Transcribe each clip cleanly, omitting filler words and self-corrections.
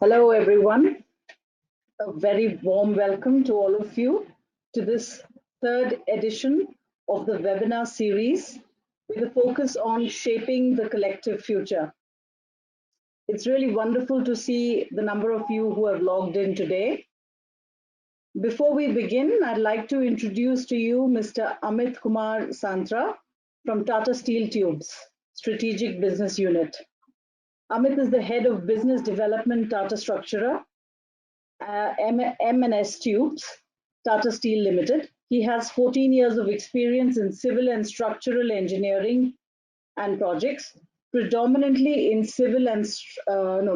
Hello, everyone. A very warm welcome to all of you to this third edition of the webinar series with a focus on shaping the collective future. It's really wonderful to see the number of you who have logged in today. Before we begin, I'd like to introduce to you Mr. Amit Kumar Santra from Tata Steel Tubes, Strategic Business Unit. Amit is the head of business development Tata Structura M&S Tubes, Tata Steel Limited. He has 14 years of experience in civil and structural engineering and projects, predominantly in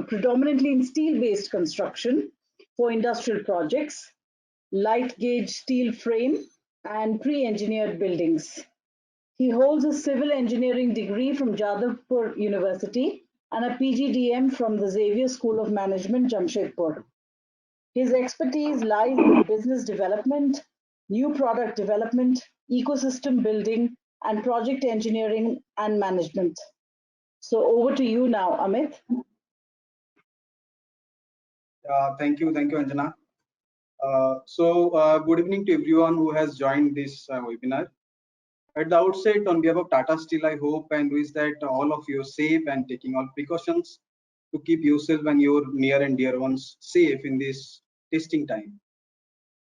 predominantly in steel-based construction for industrial projects, light gauge steel frame, and pre-engineered buildings. He holds a civil engineering degree from Jadavpur University and a PGDM from the Xavier School of Management, Jamshedpur. His expertise lies in business development, new product development, ecosystem building, and project engineering and management. So over to you now, Amit. Thank you, Anjana. Good evening to everyone who has joined this webinar. At the outset, on behalf of Tata Steel, I hope and wish that all of you are safe and taking all precautions to keep yourself and your near and dear ones safe in this testing time.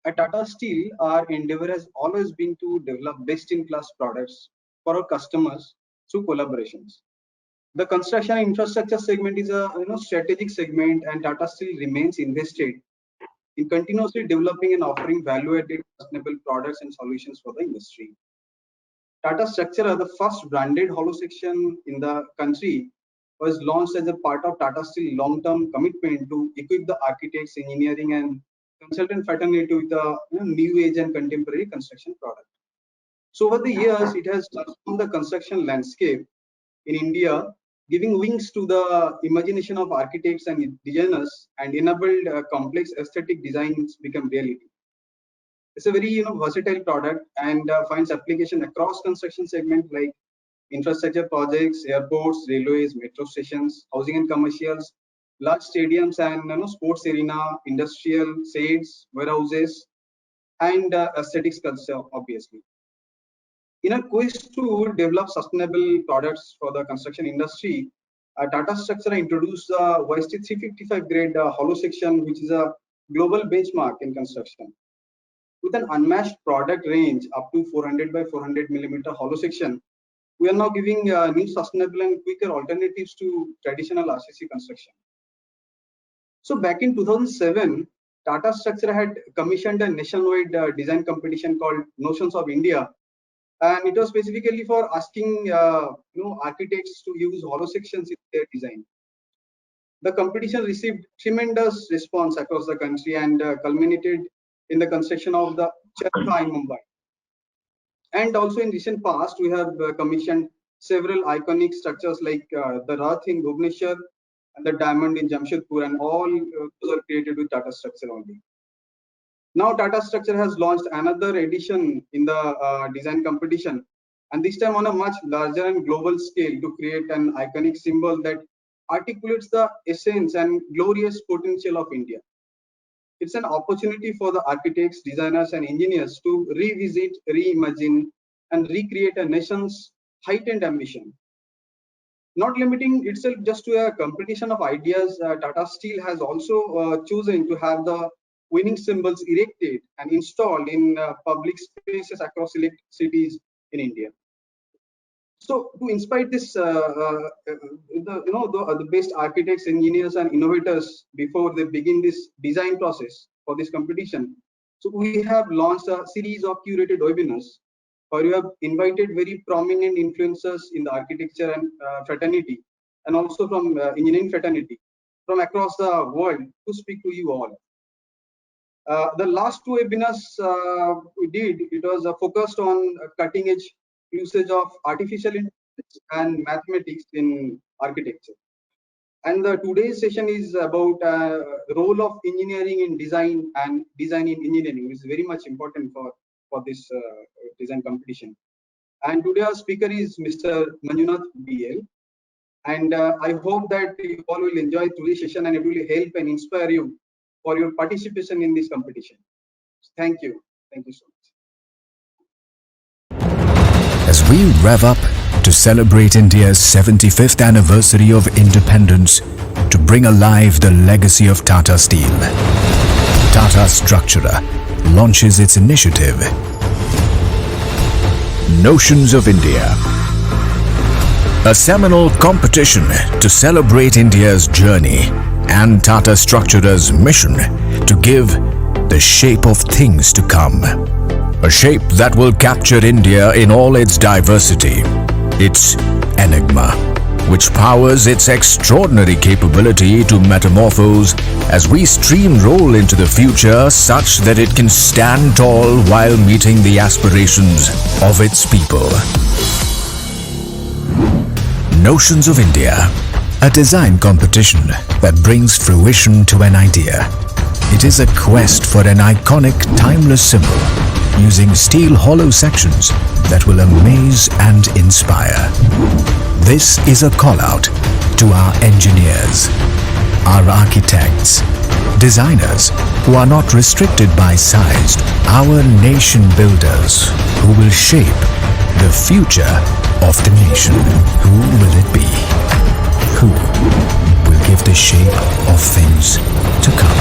At Tata Steel, our endeavor has always been to develop best-in-class products for our customers through collaborations. The construction infrastructure segment is a strategic segment, and Tata Steel remains invested in continuously developing and offering value-added sustainable products and solutions for the industry. Tata Structura, the first branded hollow section in the country, was launched as a part of Tata Steel long-term commitment to equip the architects, engineering, and consultant fraternity with a new age and contemporary construction product. So over the years, it has transformed the construction landscape in India, giving wings to the imagination of architects and designers, and enabled complex aesthetic designs become reality. It's a very versatile product and finds application across construction segments like infrastructure projects, airports, railways, metro stations, housing and commercials, large stadiums and sports arena, industrial sheds, warehouses, and aesthetics culture, obviously. In a quest to develop sustainable products for the construction industry, Tata Structura introduced the YST355 grade hollow section, which is a global benchmark in construction. With an unmatched product range up to 400 by 400 millimeter hollow section, we are now giving new sustainable and quicker alternatives to traditional RCC construction. So back in 2007, Tata Structura had commissioned a nationwide design competition called Notions of India, and it was specifically for asking architects to use hollow sections in their design. The competition received tremendous response across the country and culminated in the construction of the Charkha in Mumbai. And also in recent past, we have commissioned several iconic structures like the Rath in Bhubaneswar and the Diamond in Jamshedpur, and all those are created with Tata Structura only. Now Tata Structura has launched another edition in the design competition, and this time on a much larger and global scale to create an iconic symbol that articulates the essence and glorious potential of India. It's an opportunity for the architects, designers, and engineers to revisit, reimagine, and recreate a nation's heightened ambition. Not limiting itself just to a competition of ideas, Tata Steel has also chosen to have the winning symbols erected and installed in public spaces across select cities in India. So to inspire this, the best architects, engineers, and innovators before they begin this design process for this competition, so we have launched a series of curated webinars where we have invited very prominent influencers in the architecture and fraternity, and also from engineering fraternity from across the world to speak to you all. The last two webinars we did, it was focused on cutting edge usage of artificial intelligence and mathematics in architecture. And the today's session is about the role of engineering in design and design in engineering, which is very much important for this design competition. And today our speaker is Mr. Manjunath BL. And I hope that you all will enjoy today's session and it will help and inspire you for your participation in this competition. Thank you. Thank you so much. As we rev up to celebrate India's 75th anniversary of independence, to bring alive the legacy of Tata Steel, Tata Structura launches its initiative, Notions of India. A seminal competition to celebrate India's journey and Tata Structura's mission to give the shape of things to come. A shape that will capture India in all its diversity, its enigma, which powers its extraordinary capability to metamorphose as we steamroll into the future such that it can stand tall while meeting the aspirations of its people. Notions of India, a design competition that brings fruition to an idea. It is a quest for an iconic, timeless symbol using steel hollow sections that will amaze and inspire. This is a call-out to our engineers, our architects, designers who are not restricted by size, our nation builders who will shape the future of the nation. Who will it be? Who will give the shape of things to come?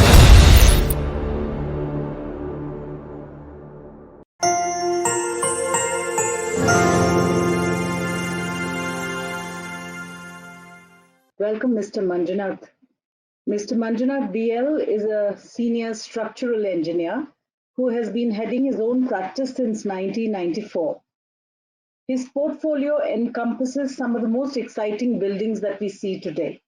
Welcome, Mr. Manjunath. Mr. Manjunath BL is a senior structural engineer who has been heading his own practice since 1994. His portfolio encompasses some of the most exciting buildings that we see today,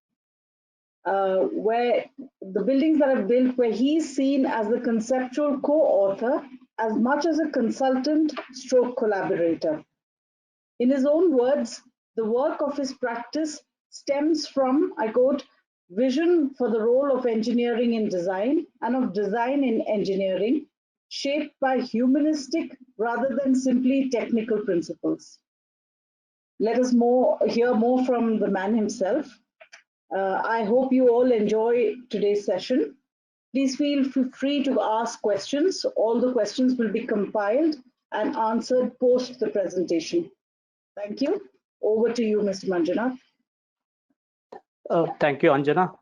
where the buildings that are built where he's seen as the conceptual co-author as much as a consultant stroke collaborator. In his own words, the work of his practice stems from, I quote, vision for the role of engineering in design and of design in engineering, shaped by humanistic rather than simply technical principles. Let us hear more from the man himself. I hope you all enjoy today's session. Please feel free to ask questions. All the questions will be compiled and answered post the presentation. Thank you. Over to you, Mr. Manjunath. Thank you, Anjana.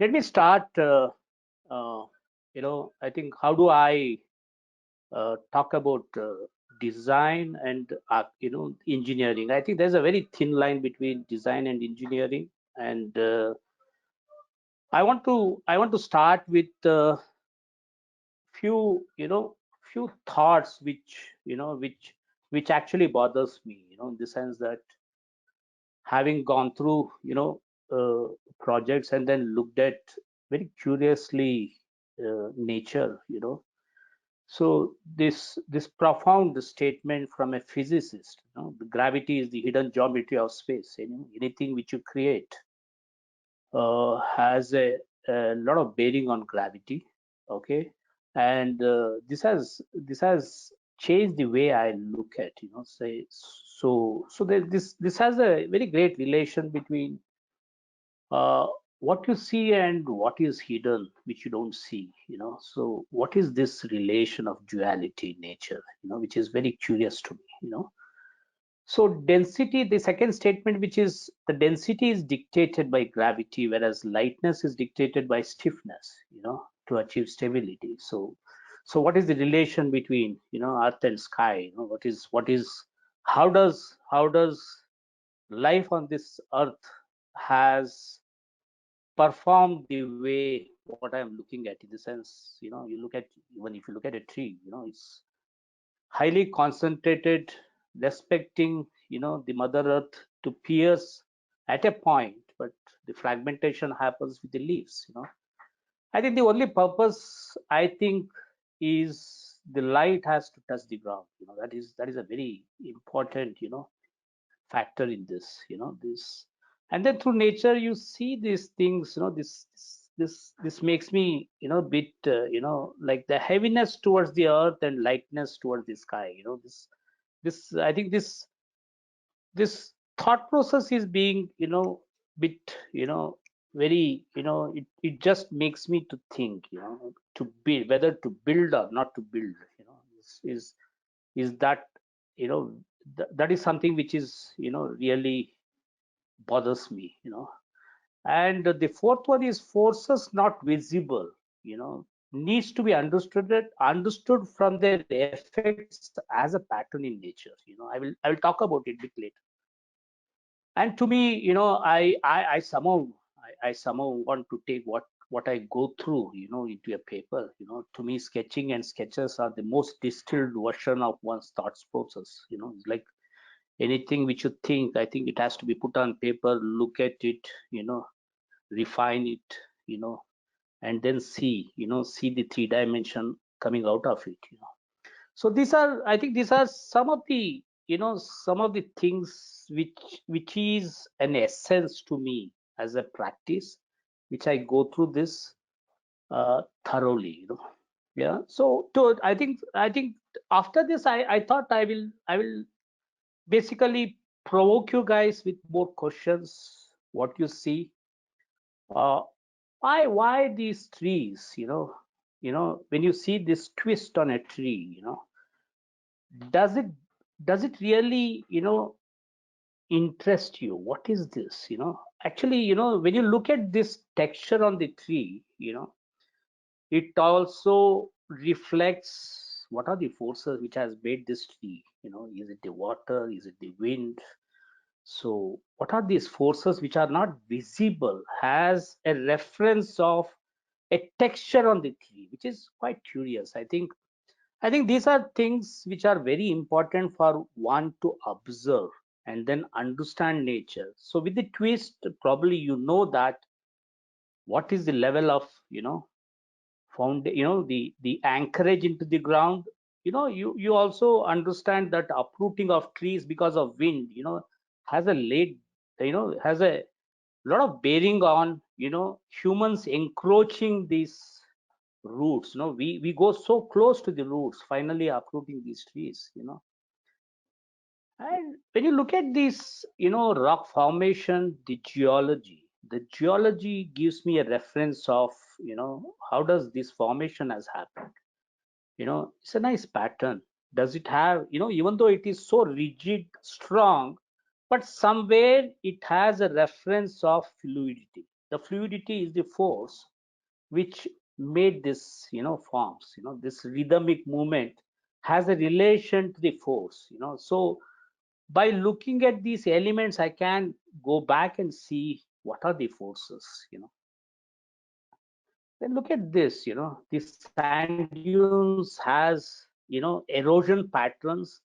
Let me start. I think how do I talk about design and engineering? I think there's a very thin line between design and engineering, and I want to start with few thoughts which actually bothers me. In the sense that having gone through projects and then looked at very curiously nature, so this profound statement from a physicist, the gravity is the hidden geometry of space. Anything which you create has a lot of bearing on gravity. Okay, and this has changed the way I look at, say, so this has a very great relation between what you see and what is hidden, which you don't see. So what is this relation of duality in nature, which is very curious to me. So density, the second statement, which is the density is dictated by gravity, whereas lightness is dictated by stiffness, to achieve stability. So what is the relation between, earth and sky? How does life on this earth has performed the way what I'm looking at? In the sense, you look at, even if you look at a tree, it's highly concentrated, respecting the mother earth to pierce at a point, but the fragmentation happens with the leaves. I think the only purpose, I think, is the light has to touch the ground. That is a very important factor in this. This, and then through nature you see these things. This makes me bit like the heaviness towards the earth and lightness towards the sky. This I think this thought process is being, bit, very, it just makes me to think, to build, whether to build or not to build, is that, that is something which is, really bothers me, and the fourth one is forces not visible, needs to be understood from their effects as a pattern in nature. I will talk about it a bit later. And to me, I somehow, I somehow want to take what I go through, into a paper. To me, sketching and sketches are the most distilled version of one's thoughts process. It's like anything which you think, I think it has to be put on paper, look at it, refine it, and then see the three dimension coming out of it. So these are, I think these are some of the, some of the things which is an essence to me as a practice, which I go through this thoroughly. Yeah. So to, I think after this, I thought I will basically provoke you guys with more questions. What you see, uh, why these trees? When you see this twist on a tree, does it does it really, interest you? What is this? Actually, when you look at this texture on the tree, it also reflects what are the forces which has made this tree. Is it the water? Is it the wind? So what are these forces which are not visible, has a reference of a texture on the tree, which is quite curious. I think these are things which are very important for one to observe and then understand nature. So with the twist, probably that what is the level of, found, the anchorage into the ground. You also understand that uprooting of trees because of wind, has a late, has a lot of bearing on, humans encroaching these roots. We go so close to the roots, finally uprooting these trees. And when you look at this, rock formation, the geology gives me a reference of, how does this formation has happened. It's a nice pattern. Does it have, even though it is so rigid, strong, but somewhere it has a reference of fluidity. The fluidity is the force which made this, forms. This rhythmic movement has a relation to the force. So by looking at these elements, I can go back and see what are the forces. Then look at this. The sand dunes has, erosion patterns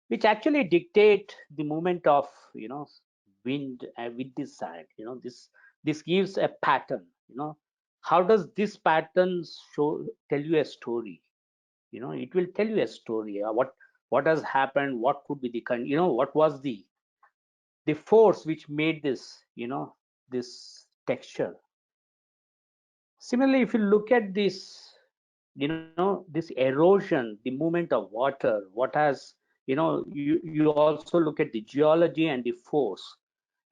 which actually dictate the movement of, wind with the sand. This gives a pattern. How does this pattern tell you a story? It will tell you a story. What has happened? What could be the what was the force which made this, this texture. Similarly, if you look at this, this erosion, the movement of water, what has, you also look at the geology and the force,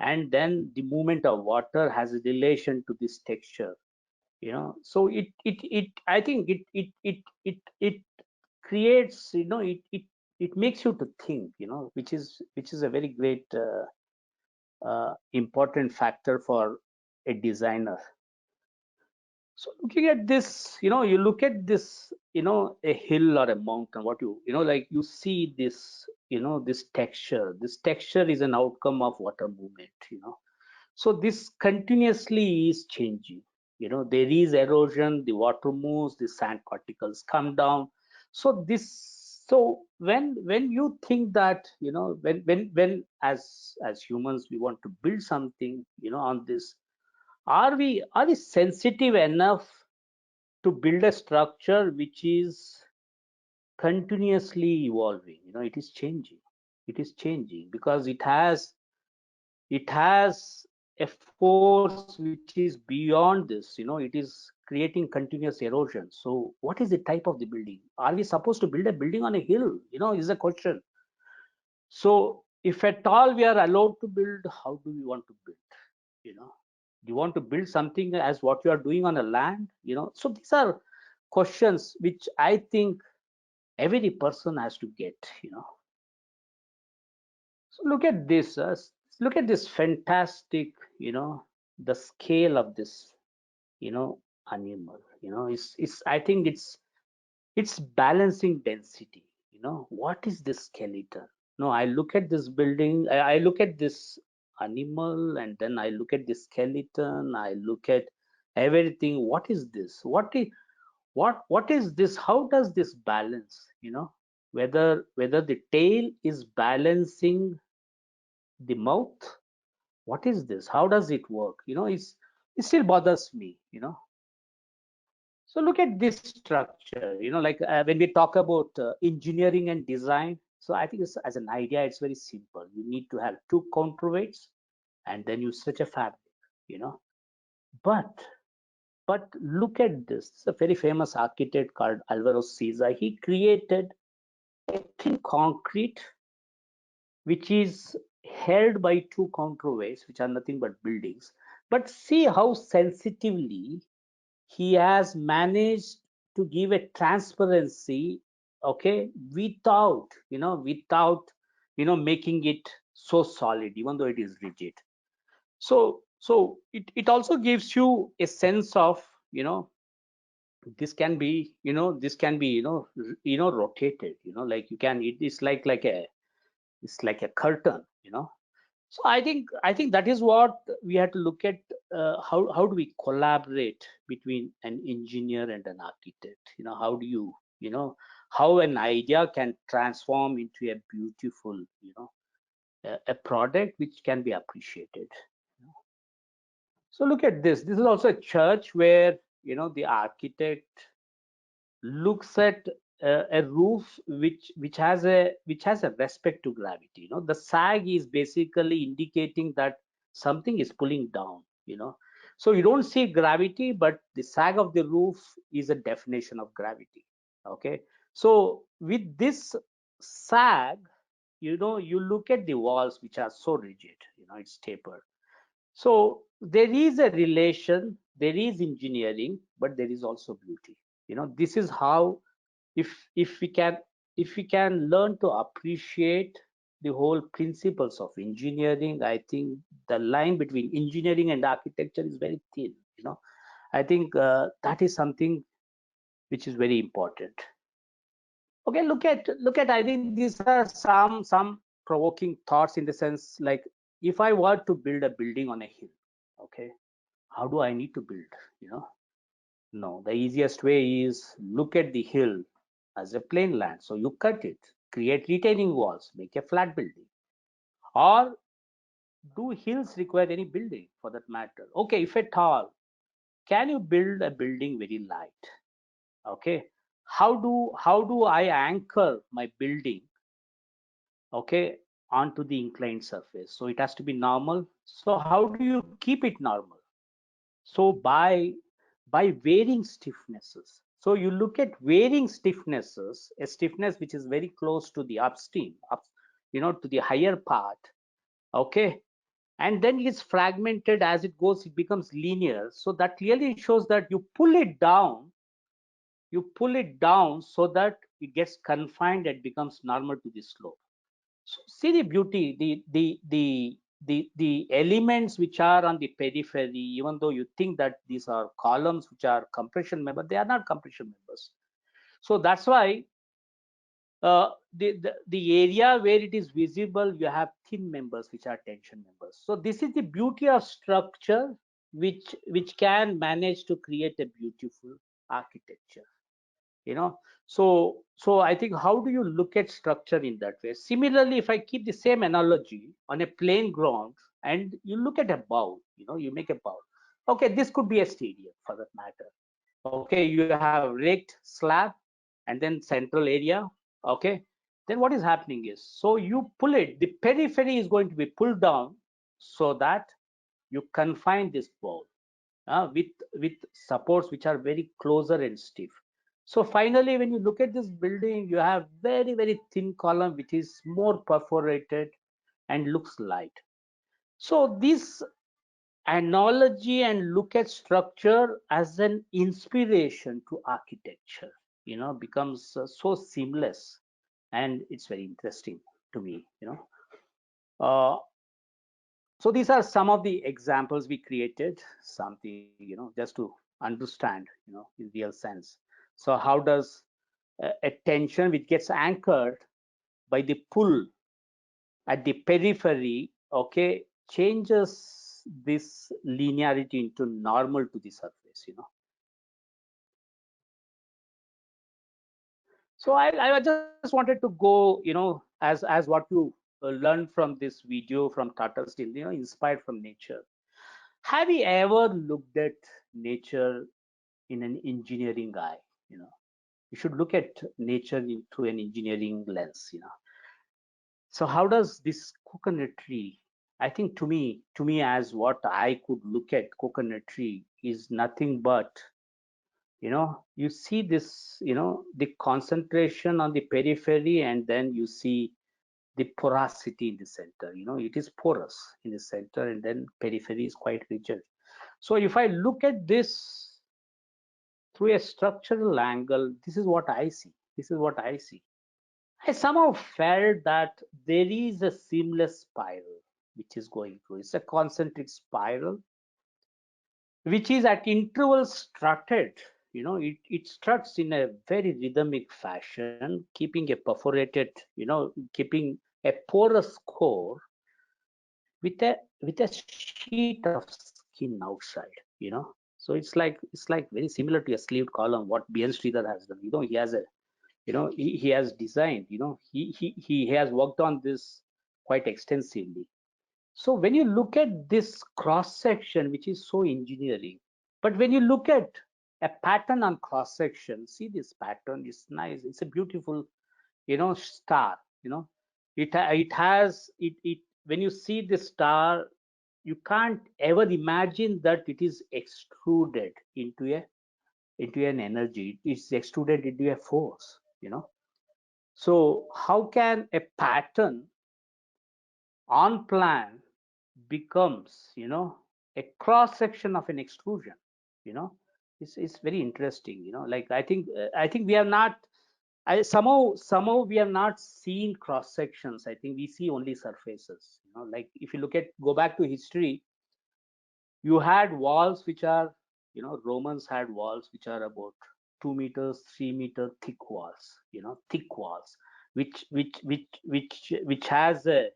and then the movement of water has a relation to this texture. So it I think it creates, it makes you to think, which is a very great important factor for a designer. So looking at this, you look at this, a hill or a mountain, what like you see this, this texture. This texture is an outcome of water movement, So this continuously is changing. There is erosion, the water moves, the sand particles come down. So when you think that, when as humans we want to build something, on this, are we sensitive enough to build a structure which is continuously evolving? It is changing because it has a force which is beyond this. It is creating continuous erosion. So what is the type of the building? Are we supposed to build a building on a hill, is a question. So if at all we are allowed to build, how do we want to build? You know, do you want to build something as what you are doing on a land? You know, so these are questions which I think every person has to get. You know, so look at this. Look at this fantastic. You know, the scale of this. You know, animal. You know, it's. I think it's balancing density. You know, what is this skeleton? No, I look at this building, I look at this animal, and then I look at the skeleton, I look at everything. What is this? What is this? How does this balance? You know, whether the tail is balancing the mouth. What is this? How does it work? You know, it still bothers me, you know. So look at this structure, you know, like when we talk about engineering and design. So I think as an idea, it's very simple. You need to have two counterweights and then you stretch a fabric, you know. But but look at this. It's a very famous architect called Alvaro Siza. He created a thin concrete which is held by two counterweights, which are nothing but buildings. But see how sensitively he has managed to give a transparency, okay, without making it so solid, even though it is rigid. So it also gives you a sense of, you know, this can be, rotated, like you can, it is it's like a curtain, you know. So I think that is what we have to look at. How do we collaborate between an engineer and an architect? You know, how do you know how an idea can transform into a beautiful, a product which can be appreciated. So look at this. This is also a church where, the architect looks at a roof which has a respect to gravity. You know, the sag is basically indicating that something is pulling down, you know. So you don't see gravity, but the sag of the roof is a definition of gravity. Okay, so with this sag, you look at the walls which are so rigid, it's tapered. So there is a relation, there is engineering, but there is also beauty. This is how, if we can learn to appreciate the whole principles of engineering, I think the line between engineering and architecture is very thin. I think that is something which is very important. Okay, look at. I think these are some provoking thoughts, in the sense, like, if I were to build a building on a hill, okay, how do I need to build? You know, no, the easiest way is look at the hill as a plain land. So you cut it, create retaining walls, make a flat building. Or do hills require any building for that matter? Okay, if at all, can you build a building very light? Okay, how do I anchor my building, okay, onto the inclined surface? So it has to be normal. So how do you keep it normal? So by varying stiffnesses. So you look at varying stiffnesses, a stiffness which is very close to the upstream, to the higher part, okay, and then it's fragmented as it goes, it becomes linear. So that clearly shows that you pull it down so that it gets confined and becomes normal to the slope. So see the beauty, the elements which are on the periphery, even though you think that these are columns which are compression members, they are not compression members. So that's why the area where it is visible, you have thin members which are tension members. So this is the beauty of structure, which can manage to create a beautiful architecture. So I think, how do you look at structure in that way? Similarly, if I keep the same analogy on a plain ground, and you look at a bowl, you make a bowl. Okay, this could be a stadium for that matter. Okay, you have raked slab and then central area. Okay, then what is happening is, so you pull it, the periphery is going to be pulled down so that you confine this bowl with supports which are very closer and stiff. So finally, when you look at this building, you have very, very thin column which is more perforated, and looks light. So this analogy and look at structure as an inspiration to architecture, becomes so seamless, and it's very interesting to me. Uh, so these are some of the examples we created, something, just to understand, in real sense. So how does a tension which gets anchored by the pull at the periphery, okay, changes this linearity into normal to the surface. So I just wanted to go, as what you learned from this video from Tata Steel, inspired from nature. Have you ever looked at nature in an engineering eye? You should look at nature through an engineering lens. So how does this coconut tree? I think to me, as what I could look at coconut tree is nothing but, you see this, the concentration on the periphery, and then you see the porosity in the center. It is porous in the center, and then periphery is quite rigid. So if I look at this through a structural angle, this is what I see. This is what I see. I somehow felt that there is a seamless spiral which is going through. It's a concentric spiral which is at intervals strutted. It struts in a very rhythmic fashion, keeping a perforated, keeping a porous core with a sheet of skin outside. So it's like very similar to a sleeved column what B.N. Sridhar has done. He has a he has designed, he has worked on this quite extensively. So when you look at this cross section, which is so engineering, but when you look at a pattern on cross section, see this pattern is nice. It's a beautiful, star. It has it when you see this star, you can't ever imagine that it is extruded into an energy. It's extruded into a force. So how can a pattern on plan becomes, a cross section of an extrusion? you know it's very interesting. Like I think we have not, somehow we have not seen cross sections. I think we see only surfaces. Like if you look at, go back to history, you had walls which are, Romans had walls which are about 2 meters 3 meter thick walls. Thick walls which has a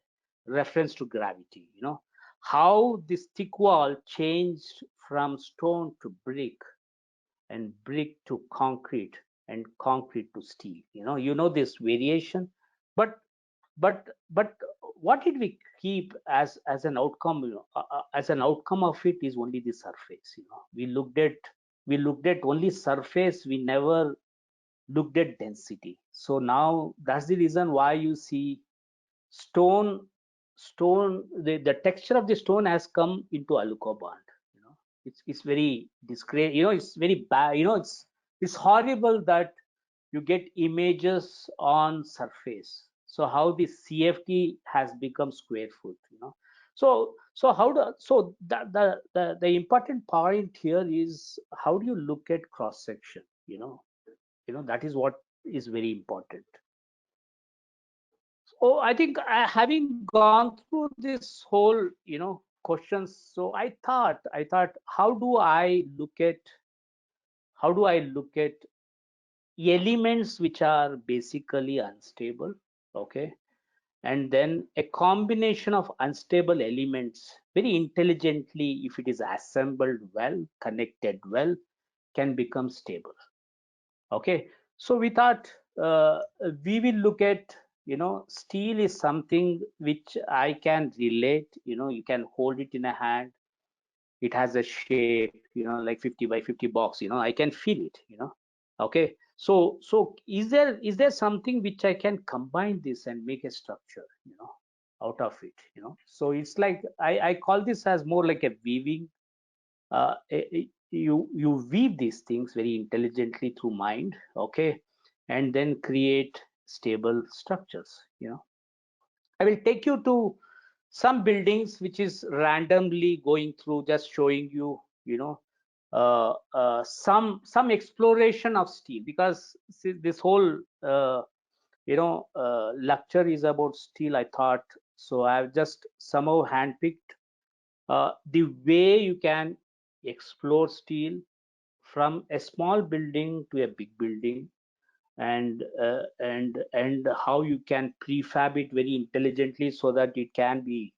reference to gravity. How this thick wall changed from stone to brick, and brick to concrete, and concrete to steel. This variation. But but but what did we keep as an outcome? As an outcome of it is only the surface. We looked at only surface. We never looked at density. So now that's the reason why you see stone the texture of the stone has come into aluco bond. It's very discreet. It's very bad. It's horrible that you get images on surface. So how the CFT has become square foot. So how do so the important point here is, how do you look at cross section? That is what is very important. So I think, having gone through this whole, questions, so I thought, how do I look at elements which are basically unstable, okay, and then a combination of unstable elements very intelligently, if it is assembled well, connected well, can become stable. Okay, so we thought, we will look at, steel is something which I can relate. You can hold it in a hand. It has a shape, like 50 by 50 box. I can feel it. Okay, so is there something which I can combine this and make a structure, out of it? So it's like, I call this as more like a weaving. You weave these things very intelligently through mind, okay, and then create stable structures. I will take you to some buildings which is randomly going through, just showing you, some exploration of steel, because see, this whole lecture is about steel. I thought so. I've just somehow handpicked the way you can explore steel from a small building to a big building, and how you can prefab it very intelligently so that it can be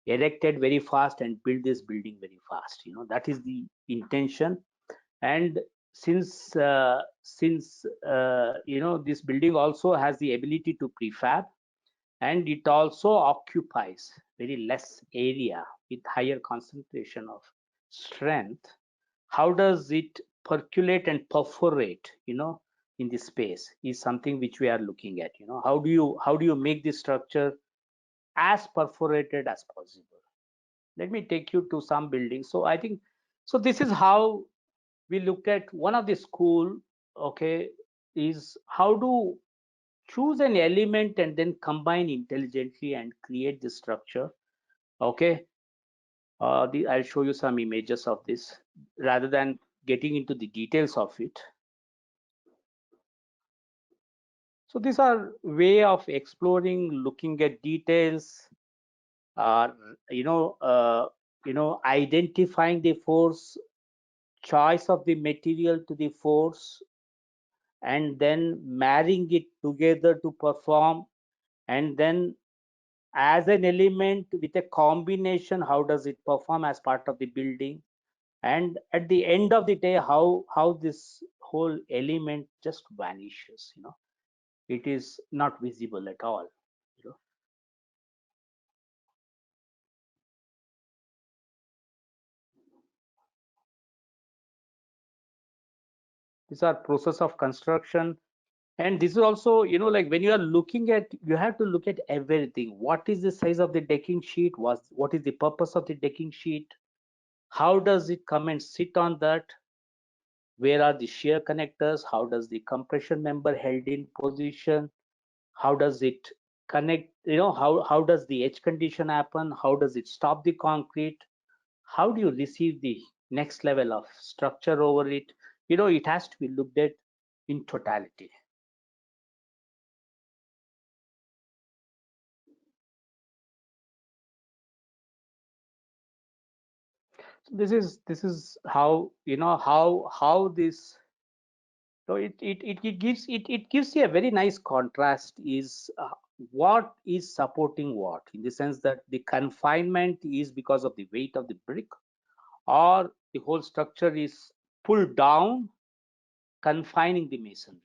erected very fast and build this building very fast. That is the intention. And since this building also has the ability to prefab, and it also occupies very less area with higher concentration of strength, how does it percolate and perforate in the space is something which we are looking at. How do you make this structure as perforated as possible? Let me take you to some buildings. So I think, so this is how we look at one of the school. Okay, is how to choose an element and then combine intelligently and create the structure. Okay, I'll show you some images of this rather than getting into the details of it. So these are way of exploring, looking at details, uh, identifying the force, choice of the material to the force, and then marrying it together to perform, and then as an element with a combination, how does it perform as part of the building, and at the end of the day, how this whole element just vanishes. It is not visible at all. you know these are process of construction. And this is also, like when you are looking at, you have to look at everything. What is the size of the decking sheet? What is the purpose of the decking sheet? How does it come and sit on that? Where are the shear connectors? How does the compression member held in position? How does it connect? How does the edge condition happen? How does it stop the concrete? How do you receive the next level of structure over it? It has to be looked at in totality. So this is how, how this. So it gives you a very nice contrast. Is what is supporting what, in the sense that the confinement is because of the weight of the brick, or the whole structure is pulled down, confining the masonry.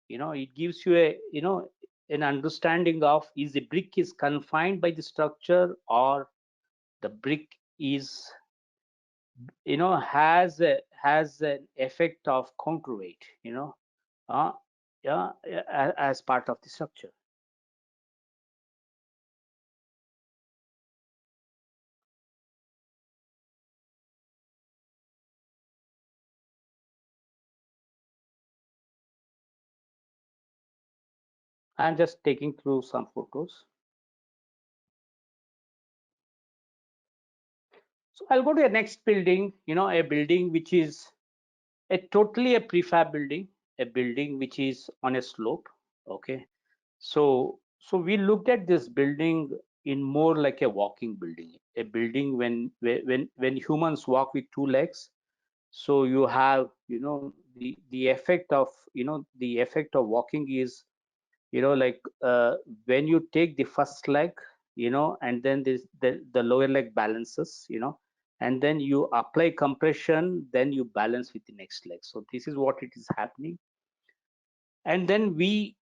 It gives you an understanding of, is the brick is confined by the structure, or the brick is, has an effect of counterweight, uh, yeah, as part of the structure. I'm just taking through some photos. So I'll go to the next building, a building which is totally a prefab building, a building which is on a slope. Okay, so we looked at this building in more like a walking building, a building when humans walk with two legs. So you have, the effect of, the effect of walking is, like when you take the first leg, and then the lower leg balances, and then you apply compression, then you balance with the next leg. So this is what it is happening. And then we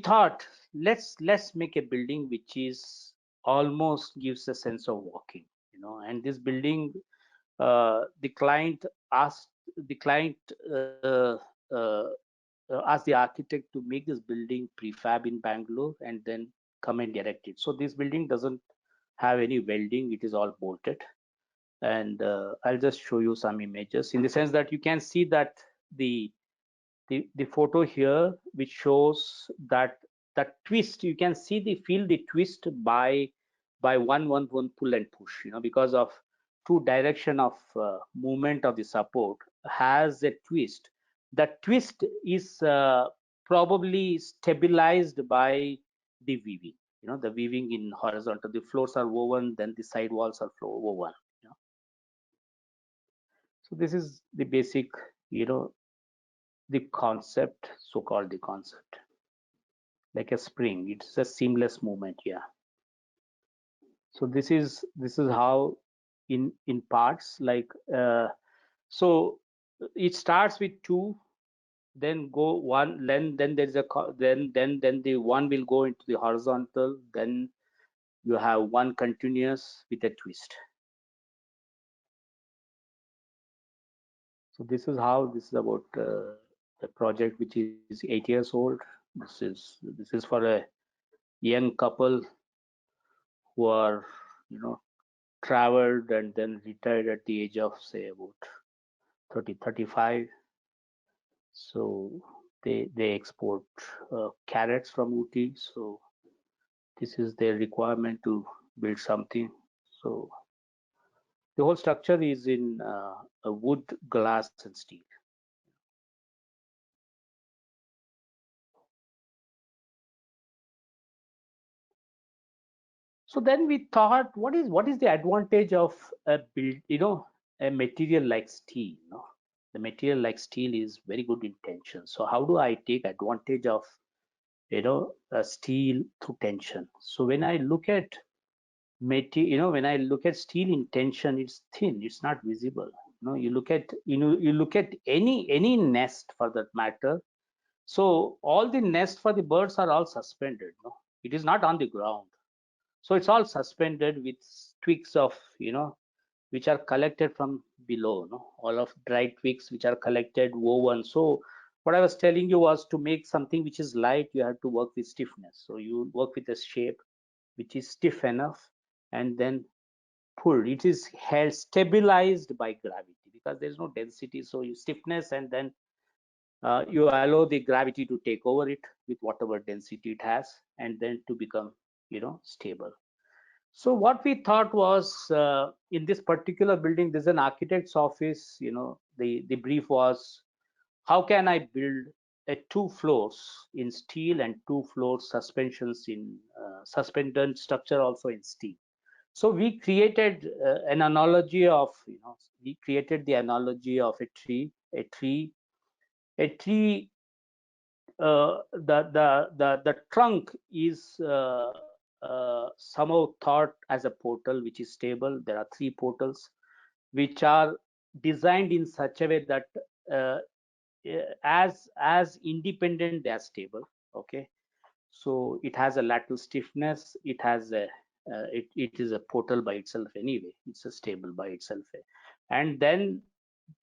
thought, let's make a building which is almost gives a sense of walking. And this building, the client asked the client uh, uh, asked the architect to make this building prefab in Bangalore and then come and direct it. So this building doesn't have any welding, it is all bolted. And I'll just show you some images, in the sense that you can see that the photo here, which shows that twist, you can see feel the twist by by one pull and push, because of two direction of movement of the support has a twist. That twist is probably stabilized by the weaving, the weaving in horizontal. The floors are woven, then the side walls are woven. So this is the basic, the concept, so-called the concept, like a spring. It's a seamless movement. Yeah. So this is how in parts, like so it starts with two, then go one, then there is a then the one will go into the horizontal, then you have one continuous with a twist. So this is about the project, which is 8 years old. This is for a young couple who are traveled and then retired at the age of, say, about 35. So they export carrots from Uti. So this is their requirement to build something. So the whole structure is in a wood, glass, and steel. So then we thought, what is the advantage of a a material like steel? The material like steel is very good in tension. So how do I take advantage of steel through tension? So when I look at when I look at steel in tension, it's thin, it's not visible. You look at any nest for that matter. So all the nests for the birds are all suspended. It is not on the ground. So it's all suspended with twigs of which are collected from below. All of dry twigs which are collected, woven. So what I was telling you was, to make something which is light, you have to work with stiffness. So you work with a shape which is stiff enough, and then pulled. It is held stabilized by gravity because there is no density. So you stiffness, and then you allow the gravity to take over it with whatever density it has, and then to become stable. So what we thought was, in this particular building, there's an architect's office. The brief was, how can I build a 2 floors in steel and 2 floors suspensions in suspended structure also in steel. So we created an analogy of, we created the analogy of a tree. The trunk is somehow thought as a portal which is stable. There are 3 portals which are designed in such a way that uh, as independent they are stable. Okay, so it has a lateral stiffness. It has a it is a portal by itself anyway. It's a stable by itself, and then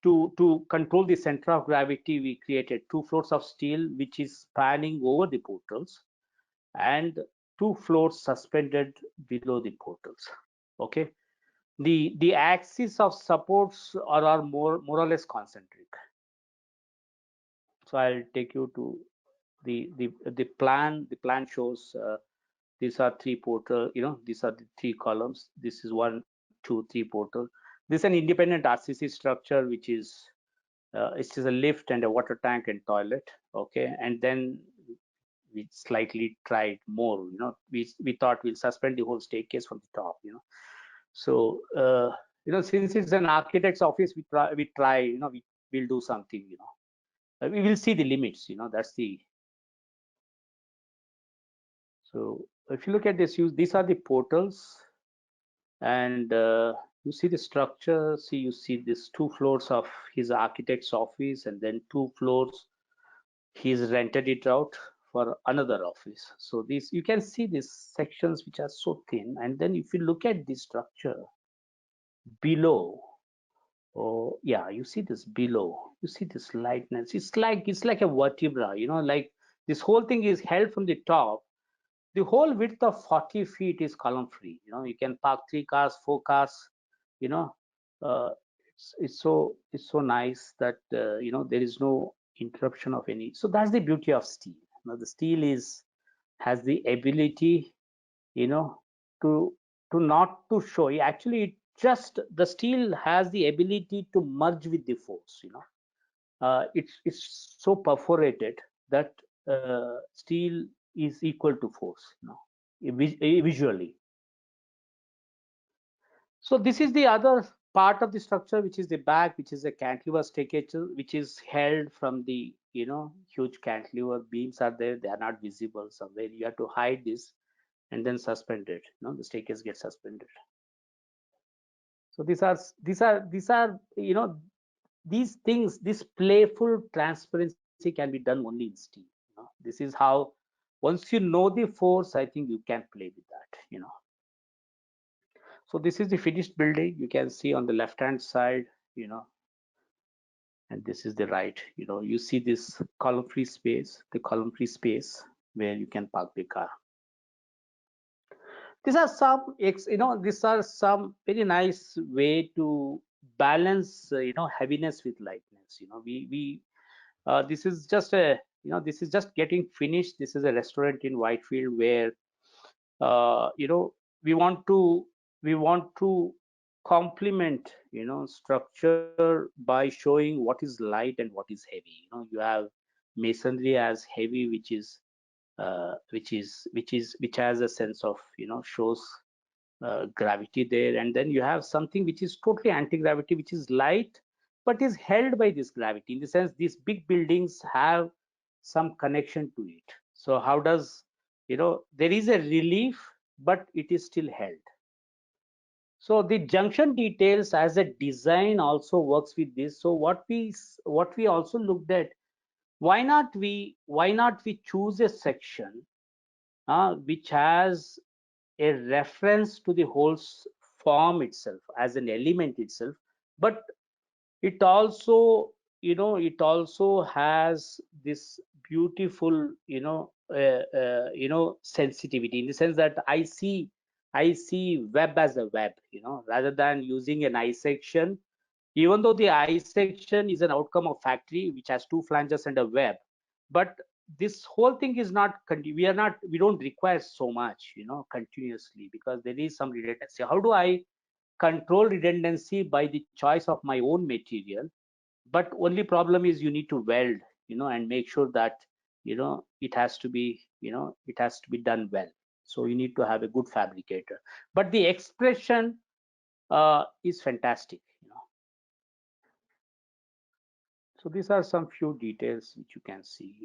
to control the center of gravity, we created 2 floors of steel which is spanning over the portals, and 2 floors suspended below the portals. Okay, the axis of supports are more or less concentric. So I'll take you to the plan. The plan shows these are 3 portal. These are the 3 columns. This is 1, 2, 3 portal. This is an independent RCC structure, which is it is a lift and a water tank and toilet. Okay, and then we slightly tried more. We thought we'll suspend the whole staircase from the top. So since it's an architect's office, we try. We'll do something. We will see the limits. That's the. So if you look at this, these are the portals, and you see the structure. See, you see these 2 floors of his architect's office, and then 2 floors he's rented it out for another office. So these, you can see these sections which are so thin, and then if you look at the structure below, oh yeah, you see this below, you see this lightness. It's like a vertebra, like this whole thing is held from the top. The whole width of 40 feet is column free. You can park 3 cars, 4 cars. you know uh, it's so nice that there is no interruption of any. So that's the beauty of steel. The steel has the ability, to not to show. Actually, it just the steel has the ability to merge with the force. It's so perforated that steel is equal to force. Visually. So this is the other part of the structure, which is the back, which is a cantilever staircase, which is held from the huge cantilever beams are there. They are not visible somewhere. You have to hide this and then suspend it. The staircase gets suspended. So these are these things. This playful transparency can be done only in steel. This is how, once you know the force, I think you can play with that. So this is the finished building. You can see on the left hand side, and this is the right. You see this column free space, where you can park the car. These are some very nice way to balance heaviness with lightness. This is just getting finished. This is a restaurant in Whitefield where we want to complement structure by showing what is light and what is heavy. You have masonry as heavy, which has a sense of shows gravity there, and then you have something which is totally anti-gravity, which is light but is held by this gravity, in the sense these big buildings have some connection to it. So how does there is a relief but it is still held. So the junction details as a design also works with this. So what we also looked at, why not we choose a section which has a reference to the whole form itself as an element itself, but it also has this beautiful sensitivity, in the sense that I see web as a web, rather than using an I section. Even though the I section is an outcome of factory which has two flanges and a web, but this whole thing is not, we don't require so much continuously, because there is some redundancy. How do I control redundancy? By the choice of my own material, but only problem is you need to weld and make sure that it has to be done well. So you need to have a good fabricator, but the expression is fantastic. So these are some few details which you can see.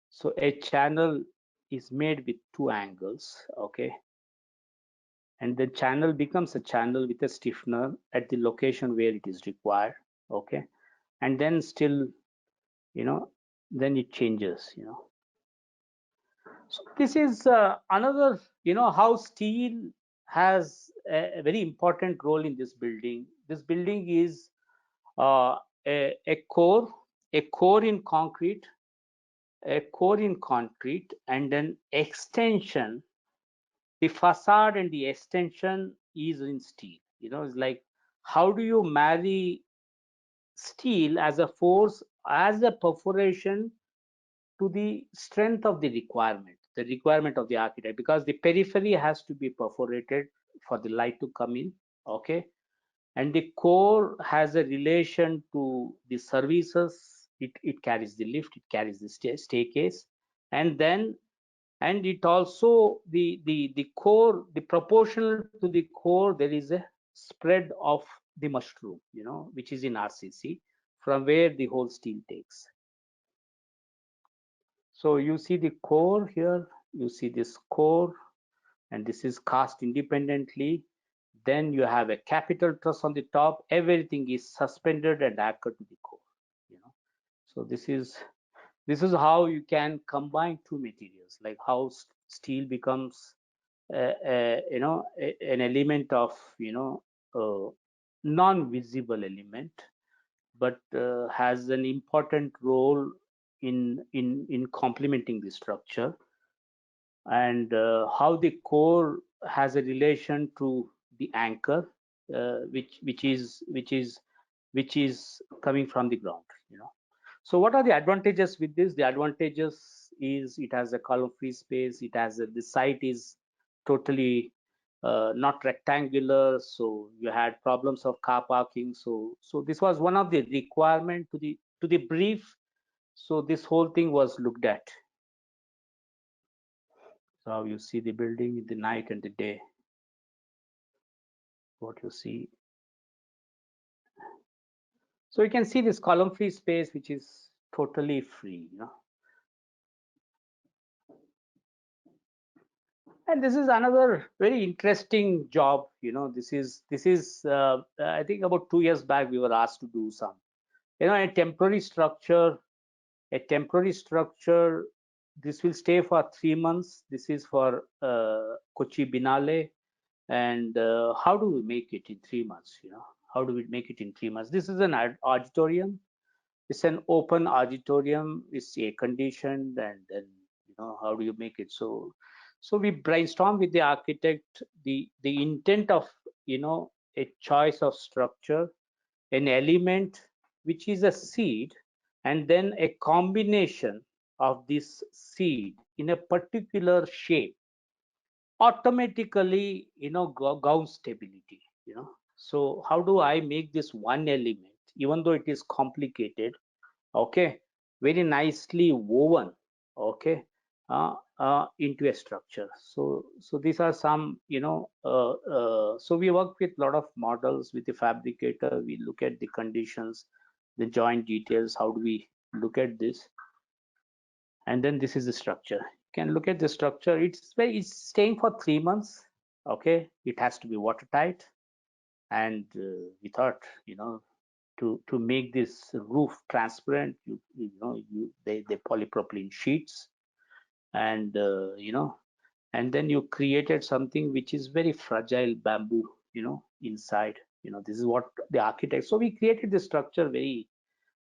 So a channel is made with two angles, okay, and the channel becomes a channel with a stiffener at the location where it is required, okay, and then still then it changes. So this is another how steel has a very important role in this building. This building is a core in concrete, and then extension. The facade and the extension is in steel. It's like, how do you marry steel as a force, as a perforation, to the strength of the requirement of the architect, because the periphery has to be perforated for the light to come in, okay, and the core has a relation to the services. It carries the lift, it carries the staircase, and then it also the core, the proportional to the core, there is a spread of the mushroom, which is in RCC, from where the whole steel takes. So you see the core here, you see this core, and this is cast independently. Then you have a capital truss on the top. Everything is suspended and anchored to the core. So this is how you can combine two materials, like how steel becomes an element of non-visible element, but has an important role in complementing the structure, and how the core has a relation to the anchor, which is coming from the ground. So what are the advantages with this? The advantages is it has a column free space. It has the site is totally not rectangular, so you had problems of car parking. So this was one of the requirement to the brief. So this whole thing was looked at. So how you see the building in the night and the day, what you see. So you can see this column free space, which is totally free, And this is another very interesting job. This is I think about 2 years back we were asked to do some, a temporary structure. A temporary structure. This will stay for 3 months. This is for Kochi Binale. And how do we make it in 3 months? How do we make it in 3 months? This is an auditorium. It's an open auditorium. It's air conditioned, and then how do you make it? So we brainstorm with the architect the intent of a choice of structure, an element which is a seed, and then a combination of this seed in a particular shape automatically gauge stability. So how do I make this one element, even though it is complicated, okay, very nicely woven, okay, into a structure? So these are some, so we work with a lot of models with the fabricator. We look at the conditions, the joint details, how do we look at this, and then this is the structure. You can look at the structure. It's staying for 3 months, okay. It has to be watertight, and we thought, to make this roof transparent, they polypropylene sheets, and and then you created something which is very fragile bamboo, inside. This is what the architect. So we created this structure very.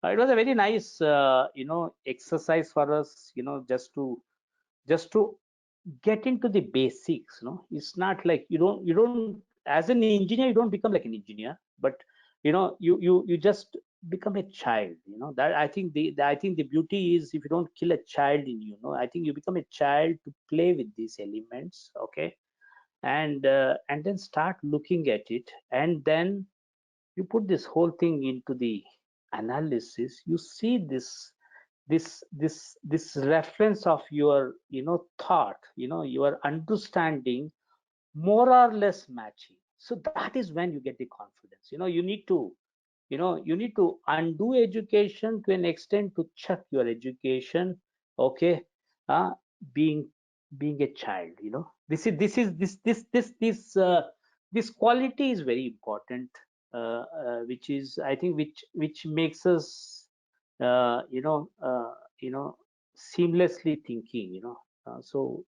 It was a very nice, exercise for us, just to get into the basics. It's not like you don't as an engineer you don't become like an engineer, but you just become a child. That I think the beauty is, if you don't kill a child in I think you become a child to play with these elements, okay, and then start looking at it, and then you put this whole thing into the analysis. You see this reference of your thought, your understanding, more or less matching. So that is when you get the confidence. You need to undo education to an extent to check your education, okay, uh, being being a child. This quality is very important, which is, I think, which makes us seamlessly thinking. So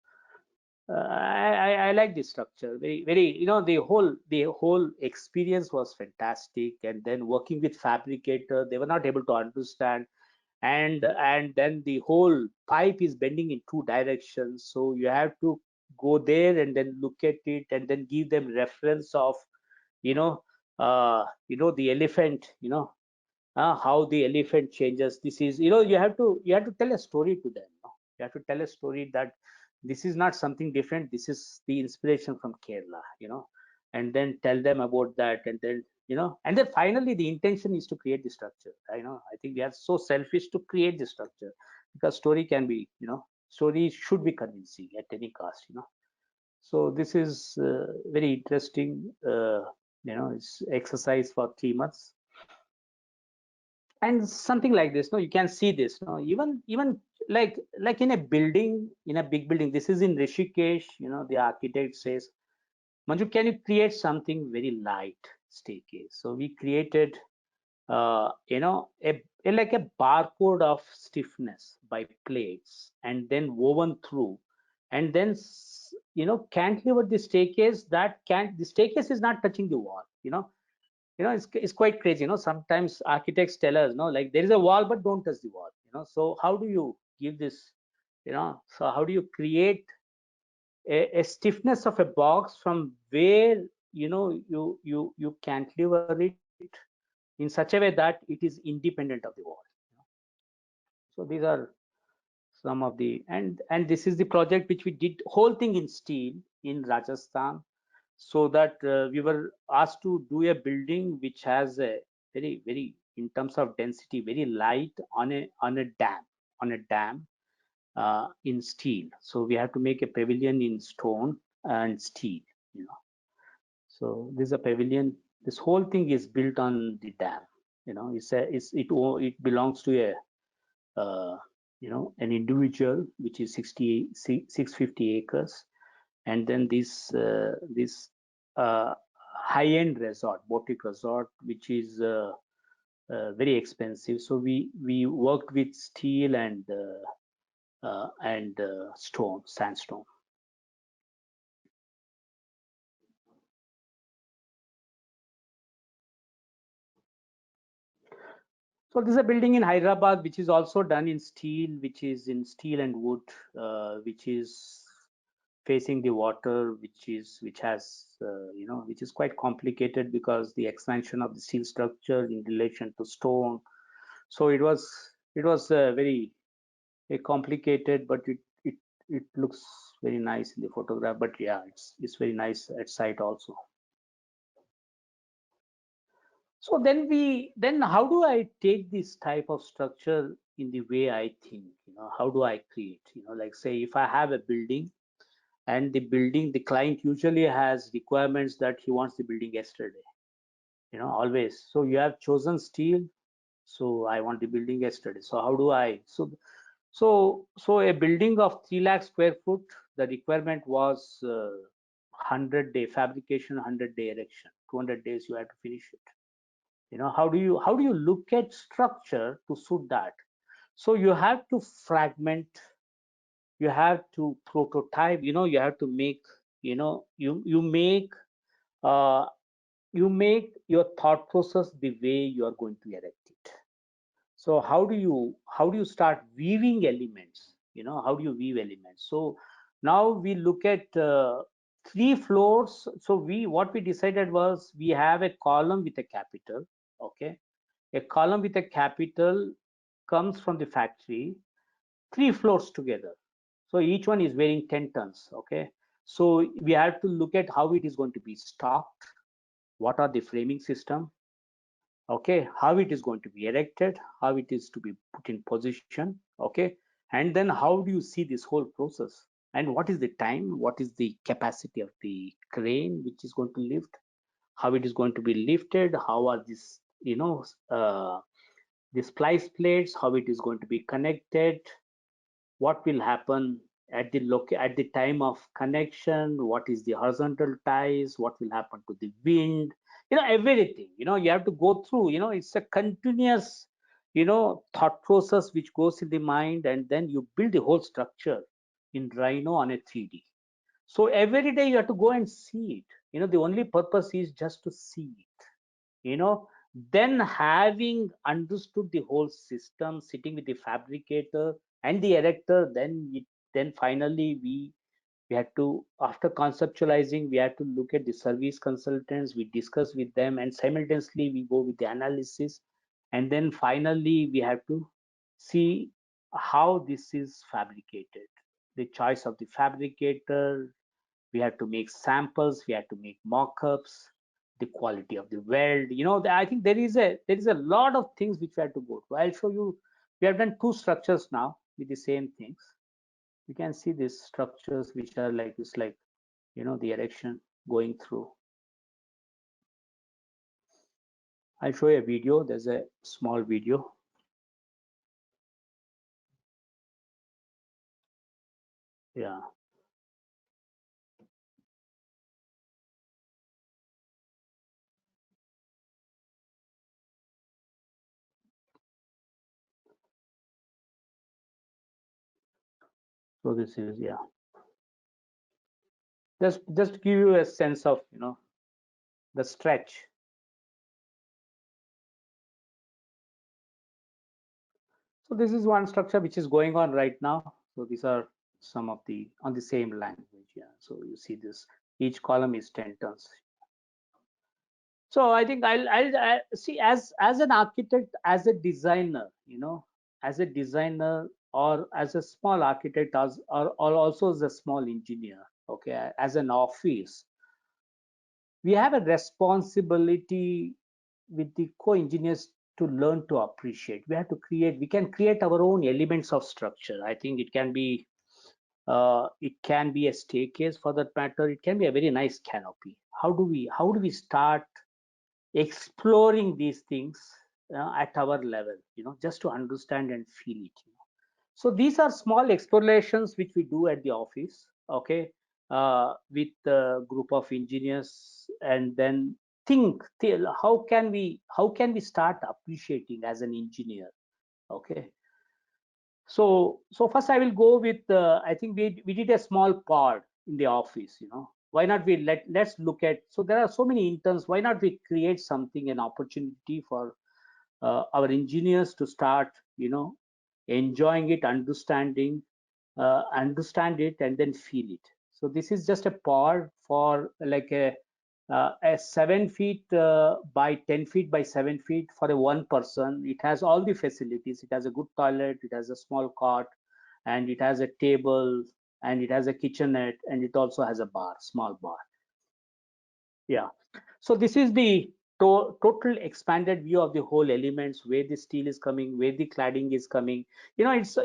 I like this structure very, very. The whole experience was fantastic, and then working with fabricator, they were not able to understand, and then the whole pipe is bending in two directions, so you have to go there and then look at it, and then give them reference of you know the elephant, how the elephant changes. This is, you have to tell a story to them. You have to tell a story that this is not something different, this is the inspiration from Kerala, and then tell them about that, and then finally the intention is to create the structure. I think we are so selfish to create the structure, because story can be, story should be convincing at any cost. So this is very interesting. It's exercise for 3 months, and something like this. No, you can see this. No, even like in a building, in a big building. This is in Rishikesh. The architect says, Manju, can you create something very light staircase? So we created, like a barcode of stiffness by plates, and then woven through, and then cantilever the staircase. The staircase is not touching the wall. It's quite crazy. Sometimes architects tell us, like, there is a wall, but don't touch the wall. So how do you give this? So how do you create a stiffness of a box from where you cantilever it in such a way that it is independent of the wall. So these are some of the, and this is the project which we did, whole thing in steel in Rajasthan. so that we were asked to do a building which has a very in terms of density very light on a dam in steel. So we have to make a pavilion in stone and steel, you know. So this is a pavilion. This whole thing is built on the dam. You know, it belongs to a an individual, which is 650 acres, and then this high-end resort, boutique resort, which is very expensive. So we worked with steel and stone, sandstone. So this is a building in Hyderabad, which is also done in steel, which is in steel and wood, which is facing the water, which has which is quite complicated because the expansion of the steel structure in relation to stone. So it was very complicated, but it looks very nice in the photograph. But yeah, it's very nice at site also. So then how do I take this type of structure in the way I think? How do I create? Like say if I have a building, and the client usually has requirements that he wants the building yesterday. Always. So you have chosen steel. So I want the building yesterday. So how do I? So a building of 3 lakh square foot, the requirement was 100-day fabrication, 100-day erection, 200 days you have to finish it. How do you look at structure to suit that? So you have to fragment, you have to prototype, you have to make, you make uh, you make your thought process the way you are going to erect it. So how do you start weaving elements? How do you weave elements? So now we look at 3 floors. So what we decided was we have a column with a capital. Okay, a column with a capital comes from the factory, 3 floors together. So each one is weighing 10 tons. Okay, so we have to look at how it is going to be stocked, what are the framing system, okay, how it is going to be erected, how it is to be put in position, okay, and then how do you see this whole process, and what is the time, what is the capacity of the crane which is going to lift, how it is going to be lifted, how are this, the splice plates, how it is going to be connected, what will happen at the time of connection, what is the horizontal ties, what will happen to the wind, everything. You have to go through. It's a continuous thought process which goes in the mind, and then you build the whole structure in Rhino on a 3D. So every day you have to go and see it. The only purpose is just to see it. Then having understood the whole system, sitting with the fabricator and the erector, then finally we had to, after conceptualizing, we had to look at the service consultants, we discuss with them, and simultaneously we go with the analysis, and then finally we have to see how this is fabricated, the choice of the fabricator, we have to make samples, we have to make mock-ups, the quality of the weld. I think there is a lot of things which we have to go through. I'll show you. We have done 2 structures now with the same things. You can see these structures which are like this, like the erection going through. I'll show you a video. There's a small video. Yeah. So this is, yeah. Just to give you a sense of the stretch. So this is one structure which is going on right now. So these are some of the on the same language. Yeah. So you see this, each column is 10 tons. So I think I'll see, as an architect, as a designer, as a designer, or as a small architect, or also as a small engineer, okay, as an office. we have a responsibility with the co-engineers to learn to appreciate. We have to create, we can create our own elements of structure. I think it can be a staircase for that matter. It can be a very nice canopy. How do we start exploring these things at our level, just to understand and feel it. So these are small explorations which we do at the office, okay, with a group of engineers, and then think till how can we start appreciating as an engineer, okay. So first I will go with I think we did a small pod in the office. Why not we let's look at, so there are so many interns, why not we create something, an opportunity for our engineers to start enjoying it, understand it, and then feel it. So this is just a pod for like a 7 feet by 10 feet by 7 feet for a one person. It has all the facilities. It has a good toilet, it has a small cot, and it has a table, and it has a kitchenette, and it also has a bar, small bar. Yeah. So this is the total expanded view of the whole elements, where the steel is coming, where the cladding is coming. It's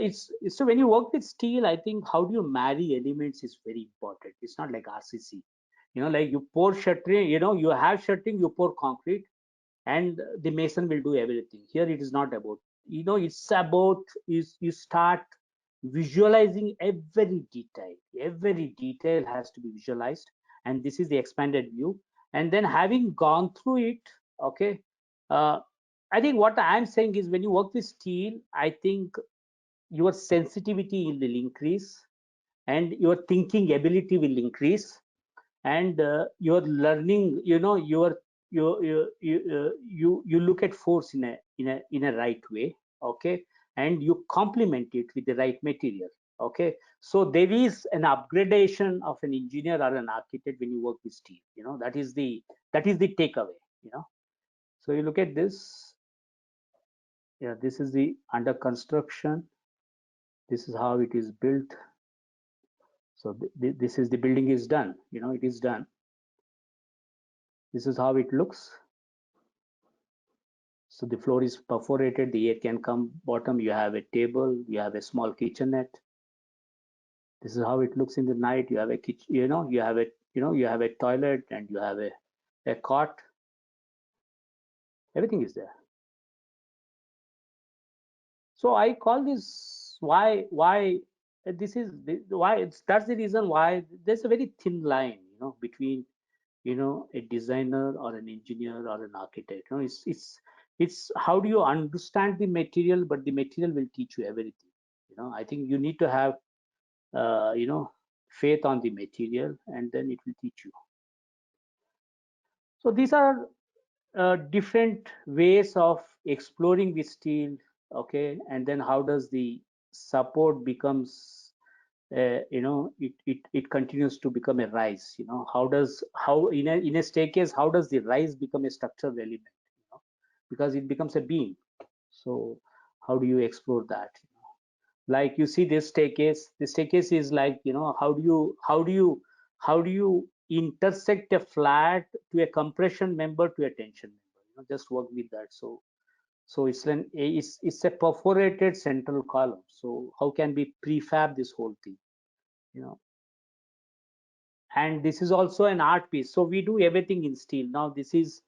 so when you work with steel, I think how do you marry elements is very important. It's not like RCC. Like you pour shuttering, you have shuttering, you pour concrete, and the mason will do everything. Here it is not about, it's about you start visualizing every detail. Every detail has to be visualized, and this is the expanded view. And then having gone through it, okay, uh, I think what I'm saying is, when you work with steel, I think your sensitivity will increase, and your thinking ability will increase, and your learning, you look at force in a right way, okay, and you complement it with the right material, okay. So there is an upgradation of an engineer or an architect when you work with steel. That is the takeaway. So you look at this. Yeah, this is the under construction. This is how it is built. So this is the building is done. It is done. This is how it looks. So the floor is perforated, the air can come bottom. You have a table, you have a small kitchenette. This is how it looks in the night. You have a kitchen, you have a toilet, and you have a cot. Everything is there. So I call this why this is why that's the reason why there's a very thin line, between a designer or an engineer or an architect. It's how do you understand the material, but the material will teach you everything. I think you need to have faith on the material, and then it will teach you. So these are different ways of exploring the steel, okay. And then how does the support becomes it continues to become a rise. How in a staircase, how does the rise become a structural element, because it becomes a beam. So how do you explore that? Like you see this staircase, the staircase is like, how do you intersect a flat to a compression member to a tension member, just work with that. So it's a perforated central column. So how can we prefab this whole thing? And this is also an art piece. So we do everything in steel. Now this is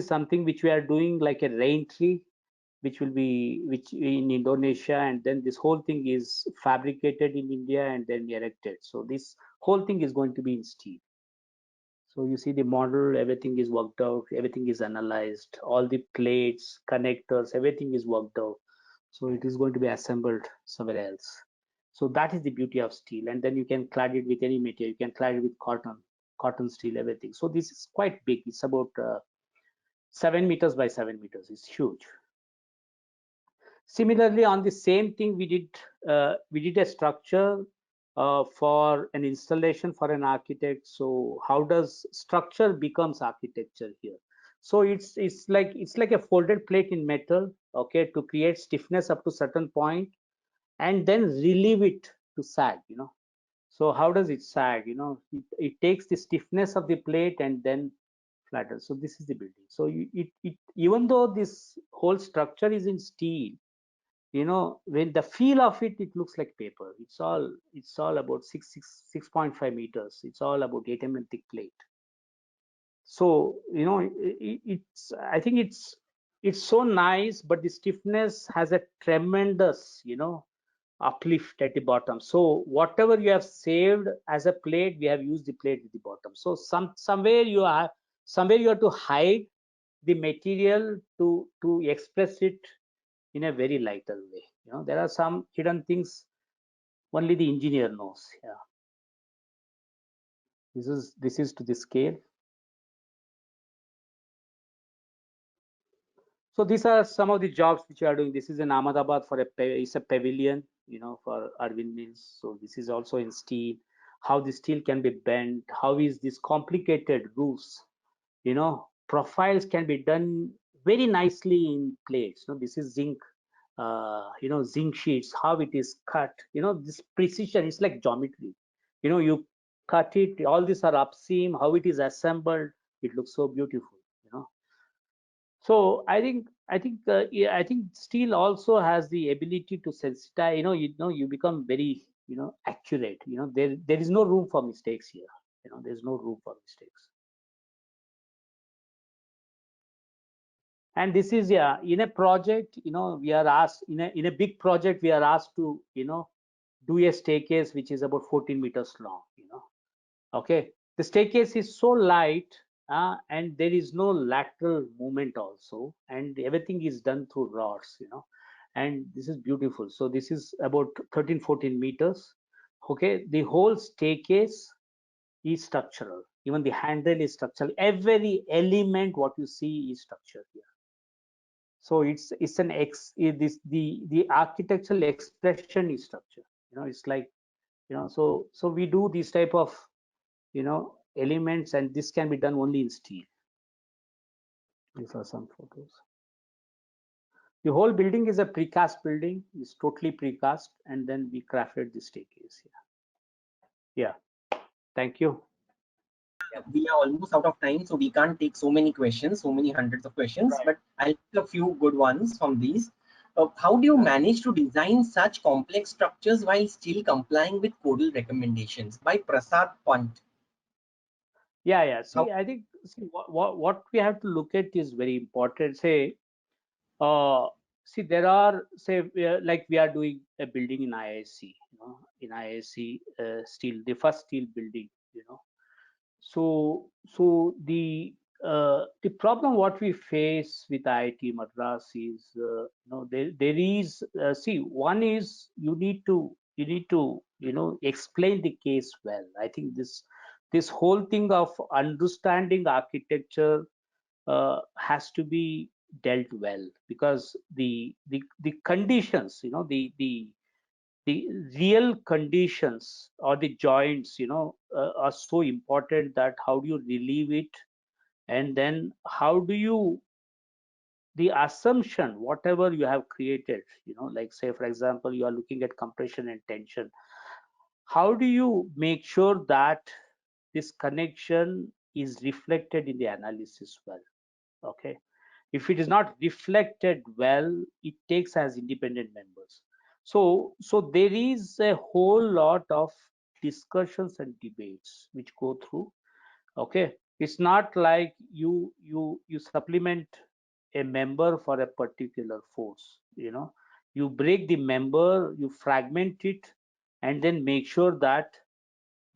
something which we are doing, like a rain tree, which in Indonesia, and then this whole thing is fabricated in India and then erected. So this whole thing is going to be in steel. So you see the model, everything is worked out, everything is analyzed, all the plates, connectors, everything is worked out. So it is going to be assembled somewhere else. So that is the beauty of steel. And then you can clad it with any material. You can clad it with cotton steel, everything. So this is quite big. It's about 7 meters by 7 meters. It's huge. Similarly, on the same thing, we did a structure for an installation for an architect. So how does structure becomes architecture here? So it's like a folded plate in metal, okay, to create stiffness up to certain point, and then relieve it to sag. So how does it sag? It takes the stiffness of the plate, and then flatter. So this is the building. So even though this whole structure is in steel, when the feel of it, it looks like paper. It's all about 6.5 meters. It's all about 8 mm thick plate. So it's, I think it's so nice, but the stiffness has a tremendous uplift at the bottom. So whatever you have saved as a plate, we have used the plate at the bottom. So somewhere you have to hide the material to express it in a very lighter way. There are some hidden things only the engineer knows. Yeah, this is to the scale. So these are some of the jobs which we are doing. This is in Ahmedabad for it's a pavilion, for Arvind Mills. So this is also in steel. How the steel can be bent. How is this complicated roofs? Profiles can be done very nicely in plates. This is zinc. Zinc sheets. How it is cut. This precision. It's like geometry. You cut it. All these are upseam. How it is assembled. It looks so beautiful. So I think steel also has the ability to sensitize. You become very accurate. There is no room for mistakes here. There's no room for mistakes. And this is, yeah, in a project, we are asked in a big project, we are asked to do a staircase which is about 14 meters long. Okay, the staircase is so light, and there is no lateral movement also, and everything is done through rods, and this is beautiful. So this is about 13-14 meters. Okay, the whole staircase is structural. Even the handle is structural. Every element what you see is structured here. So it's an this the architectural expression is structure. It's like so we do this type of elements, and this can be done only in steel. These are some photos. The whole building is a precast building. It's totally precast, and then we crafted the staircase here. Yeah, thank you. We are almost out of time, so we can't take so many questions, so many hundreds of questions, right. But I'll pick a few good ones from these. How do you manage to design such complex structures while still complying with codal recommendations? By Prasad Pant. Yeah. See, I think what we have to look at is very important. Say, there are, say, we are doing a building in IISc, in IISc steel, the first steel building, So the problem what we face with IIT Madras is there is one is you need to explain the case well. I think this whole thing of understanding architecture has to be dealt well, because the conditions, the real conditions or the joints are so important, that how do you relieve it, and then how do you, the assumption whatever you have created, like, say, for example, you are looking at compression and tension, how do you make sure that this connection is reflected in the analysis well? Okay, if it is not reflected well, it takes as independent members. So there is a whole lot of discussions and debates which go through. Okay, it's not like you supplement a member for a particular force. You break the member, you fragment it, and then make sure that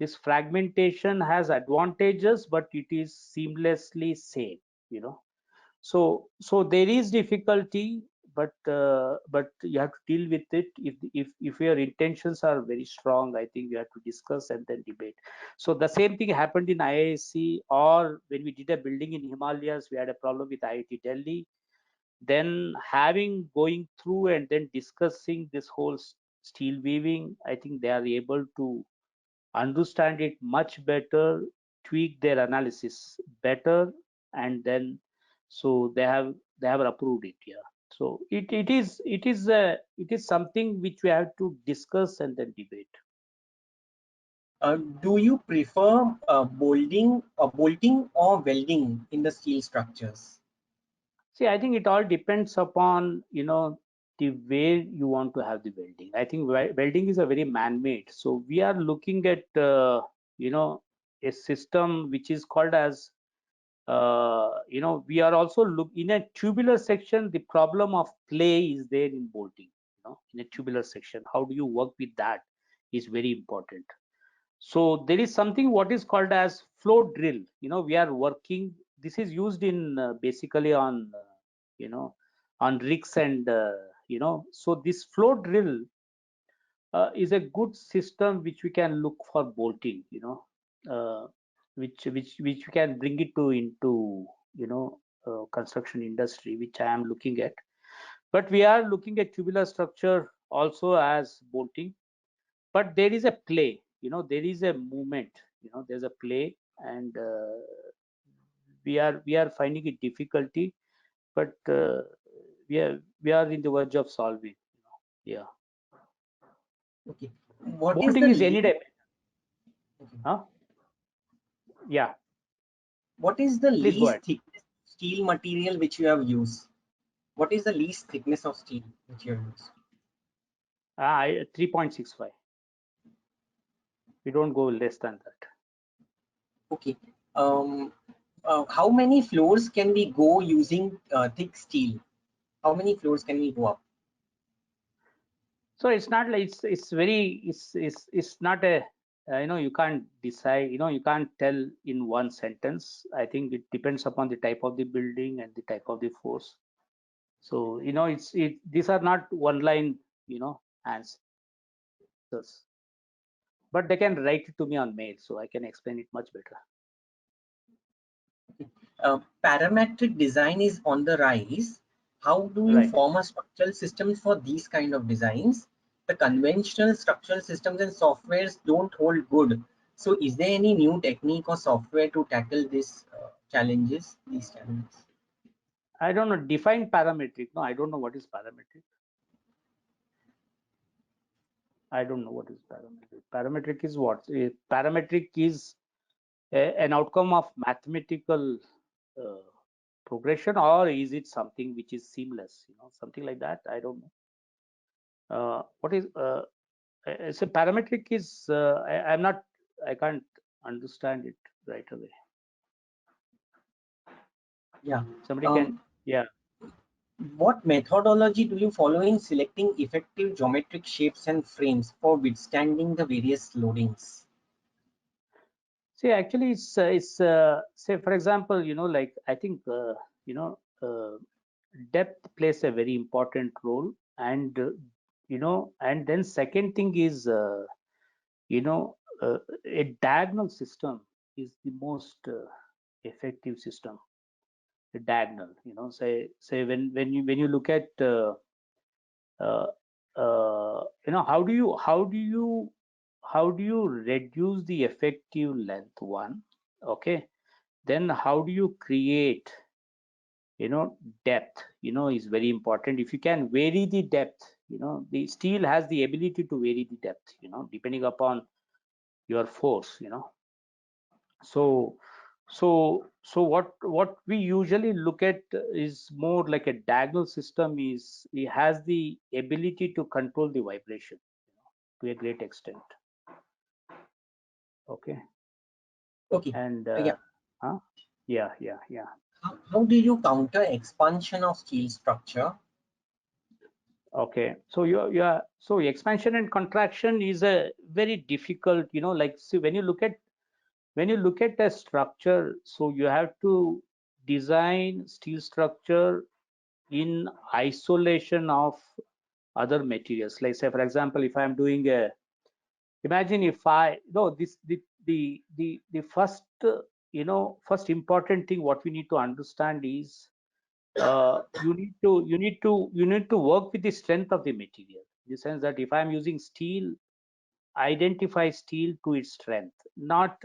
this fragmentation has advantages, but it is seamlessly same. So there is difficulty, but you have to deal with it. If your intentions are very strong, I think you have to discuss and then debate. So the same thing happened in IISc, or when we did a building in Himalayas, we had a problem with IIT Delhi. Then going through and then discussing this whole steel weaving, I think they are able to understand it much better, tweak their analysis better, and then so they have approved it. Yeah, so it is something which we have to discuss and then debate. Do you prefer bolting or welding in the steel structures? See, I think it all depends upon, the way you want to have the welding. I think welding is a very man-made. So we are looking at, a system which is called as, we are also look in a tubular section. The problem of play is there in bolting. In a tubular section, how do you work with that is very important. So there is something what is called as flow drill. We are working. This is used in basically on on rigs and so this flow drill is a good system which we can look for bolting. Uh, which we can bring it to into construction industry, which I am looking at. But we are looking at tubular structure also as bolting. But there is a play, there is a movement, there's a play, and we are finding it difficulty, but we are in the verge of solving. Yeah. Okay. What is Bolting the is any least, type. Huh? Yeah. what is the Please go least ahead. thickness steel material which you have used? What is the least thickness of steel which you have used? 3.65. We don't go less than that. Okay. How many floors can we go using thick steel? How many floors can we go up? So it's not like it's very it's not a you can't decide, you can't tell in one sentence. I think it depends upon the type of the building and the type of the force. So these are not one line answers, but they can write it to me on mail, so I can explain it much better. Parametric design is on the rise. How do you Right. form a structural system for these kind of designs? The conventional structural systems and softwares don't hold good. So is there any new technique or software to tackle these challenges? I don't know, define parametric. No, I don't know what is parametric. I don't know what is parametric. Parametric is what? Parametric is an outcome of mathematical progression, or is it something which is seamless? Something like that. I don't know. What is so parametric is? I'm not. I can't understand it right away. Yeah. Somebody can. Yeah. What methodology do you follow in selecting effective geometric shapes and frames for withstanding the various loadings? See, actually, it's say for example, like I think depth plays a very important role, and and then second thing is you know a diagonal system is the most effective system. A diagonal, say when you look at uh, how do you reduce the effective length one. Okay, then how do you create depth is very important. If you can vary the depth, the steel has the ability to vary the depth depending upon your force. So what we usually look at is more like a diagonal system. Is it has the ability to control the vibration to a great extent. Okay. Okay. And Yeah. yeah. How do you counter expansion of steel structure? Okay, so so expansion and contraction is a very difficult, like, see, when you look at a structure, so you have to design steel structure in isolation of other materials. Like, say for example, if I'm doing imagine if I no this the first first important thing what we need to understand is you need to work with the strength of the material, in the sense that if I'm using steel, identify steel to its strength, not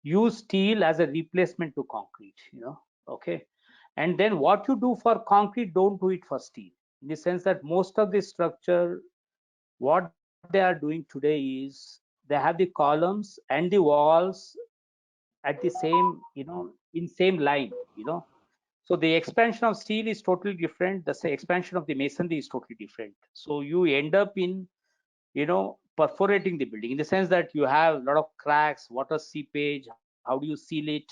use steel as a replacement to concrete. Okay, and then what you do for concrete, don't do it for steel, in the sense that most of the structure what they are doing today is they have the columns and the walls at the same, in same line, So the expansion of steel is totally different. The expansion of the masonry is totally different. So you end up in, perforating the building in the sense that you have a lot of cracks, water seepage. How do you seal it?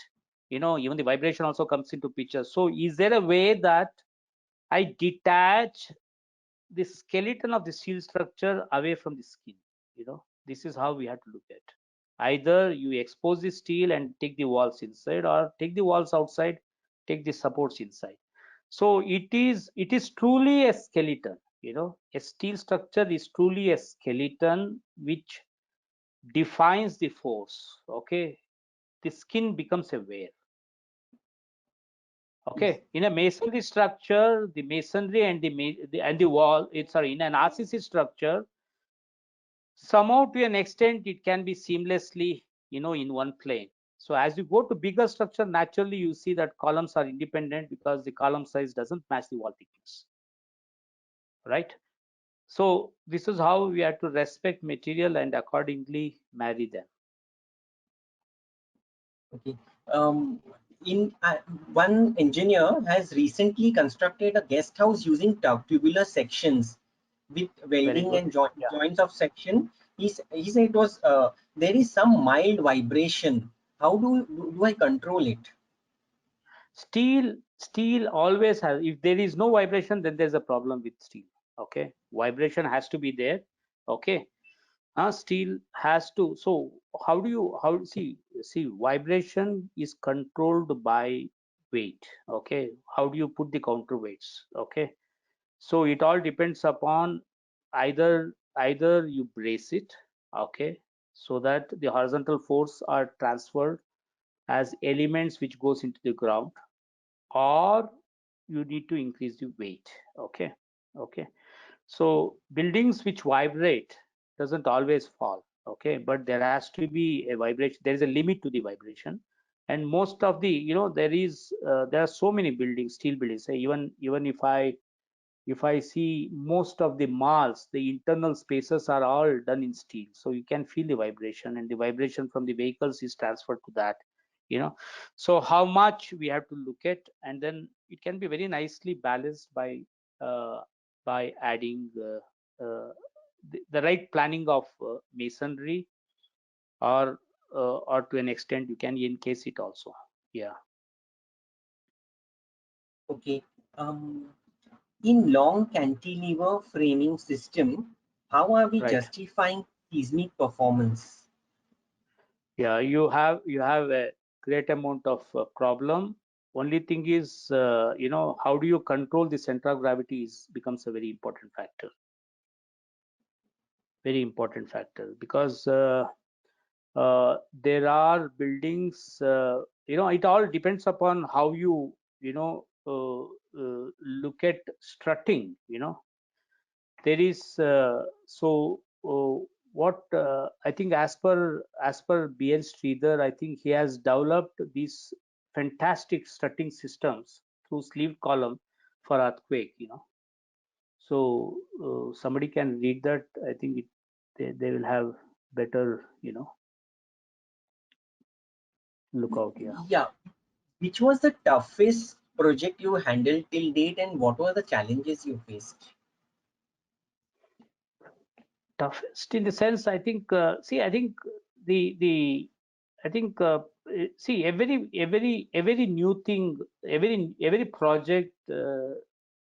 Even the vibration also comes into picture. So is there a way that I detach the skeleton of the steel structure away from the skin? This is how we have to look at. Either you expose the steel and take the walls inside, or take the walls outside, take the supports inside. So it is truly a skeleton. A steel structure is truly a skeleton which defines the force. Okay, the skin becomes a wear. Okay, in a masonry structure, the masonry and the wall, in an RCC structure, somehow to an extent it can be seamlessly, in one plane. So as you go to bigger structure, naturally you see that columns are independent because the column size doesn't match the wall thickness, right? So this is how we have to respect material and accordingly marry them. Okay. Um, in One engineer has recently constructed a guest house using tubular sections with Very welding good. and Yeah. joints of section. He said it was there is some mild vibration. How do I control it? Steel always has, if there is no vibration, then there's a problem with steel. Okay, vibration has to be there. Okay, steel has to. So how do you see vibration is controlled by weight. Okay, how do you put the counterweights? Okay, so it all depends upon either you brace it, okay, so that the horizontal force are transferred as elements which goes into the ground, or you need to increase the weight. Okay, so buildings which vibrate doesn't always fall. Okay, but there has to be a vibration. There is a limit to the vibration, and most of the, there are so many buildings, steel buildings. Say even if I see most of the malls, the internal spaces are all done in steel, so you can feel the vibration, and the vibration from the vehicles is transferred to that. So how much we have to look at, and then it can be very nicely balanced uh, by adding the right planning of masonry, or to an extent you can encase it also. Yeah. Okay. In long cantilever framing system, how are we Right. justifying seismic performance? Yeah, you have a great amount of problem. Only thing is, how do you control the center of gravity becomes a very important factor. Very important factor, because there are buildings. It all depends upon how look at strutting. There is what I think, as per BN Sridhar, I think he has developed these fantastic strutting systems through sleeved column for earthquake. So somebody can read that. I think they will have better, lookout. Yeah. Yeah. Which was the toughest project you handled till date, and what were the challenges you faced? Toughest in the sense, I think, I think the I think every new thing, every project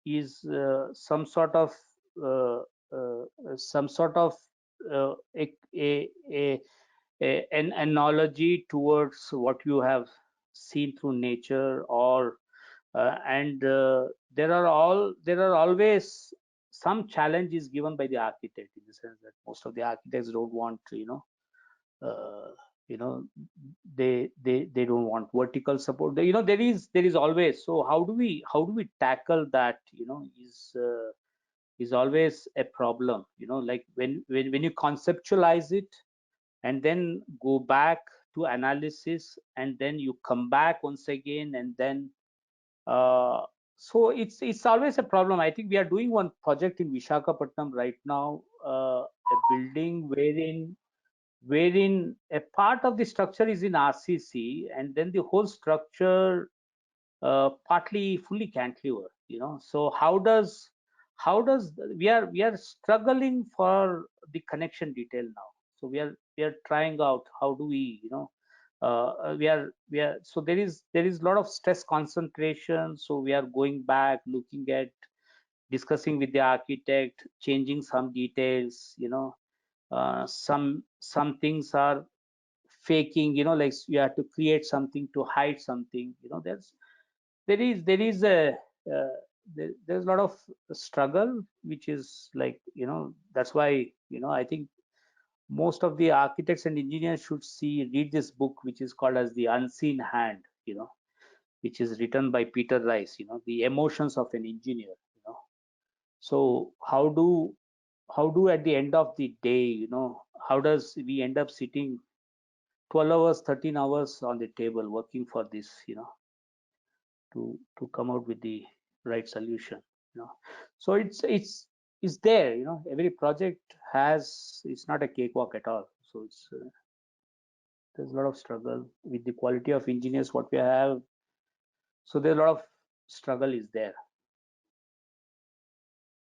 is uh, some sort of a, a, a, an analogy towards what you have seen through nature, or and there are always some challenges given by the architect, in the sense that most of the architects don't want, uh, you know they don't want vertical support. There is always. So how do we tackle that, is always a problem. Like when you conceptualize it, and then go back to analysis, and then you come back once again, and then uh, so it's always a problem. I think we are doing one project in Vishakhapatnam right now, a building wherein wherein a part of the structure is in RCC, and then the whole structure partly fully cantilever. So how does we are struggling for the connection detail now. So we are trying out how do we we are so there is a lot of stress concentration. So we are going back, looking at, discussing with the architect, changing some details. Some things are faking, like you have to create something to hide something. There is a there's a lot of struggle, which is like, that's why, I think most of the architects and engineers should read this book, which is called as The Unseen Hand, which is written by Peter Rice, the emotions of an engineer. So how do at the end of the day, how does we end up sitting 12 hours, 13 hours on the table working for this, to come out with the right solution. So it's there. Every project it's not a cakewalk at all. So there's a lot of struggle with the quality of engineers what we have. So there's a lot of struggle is there.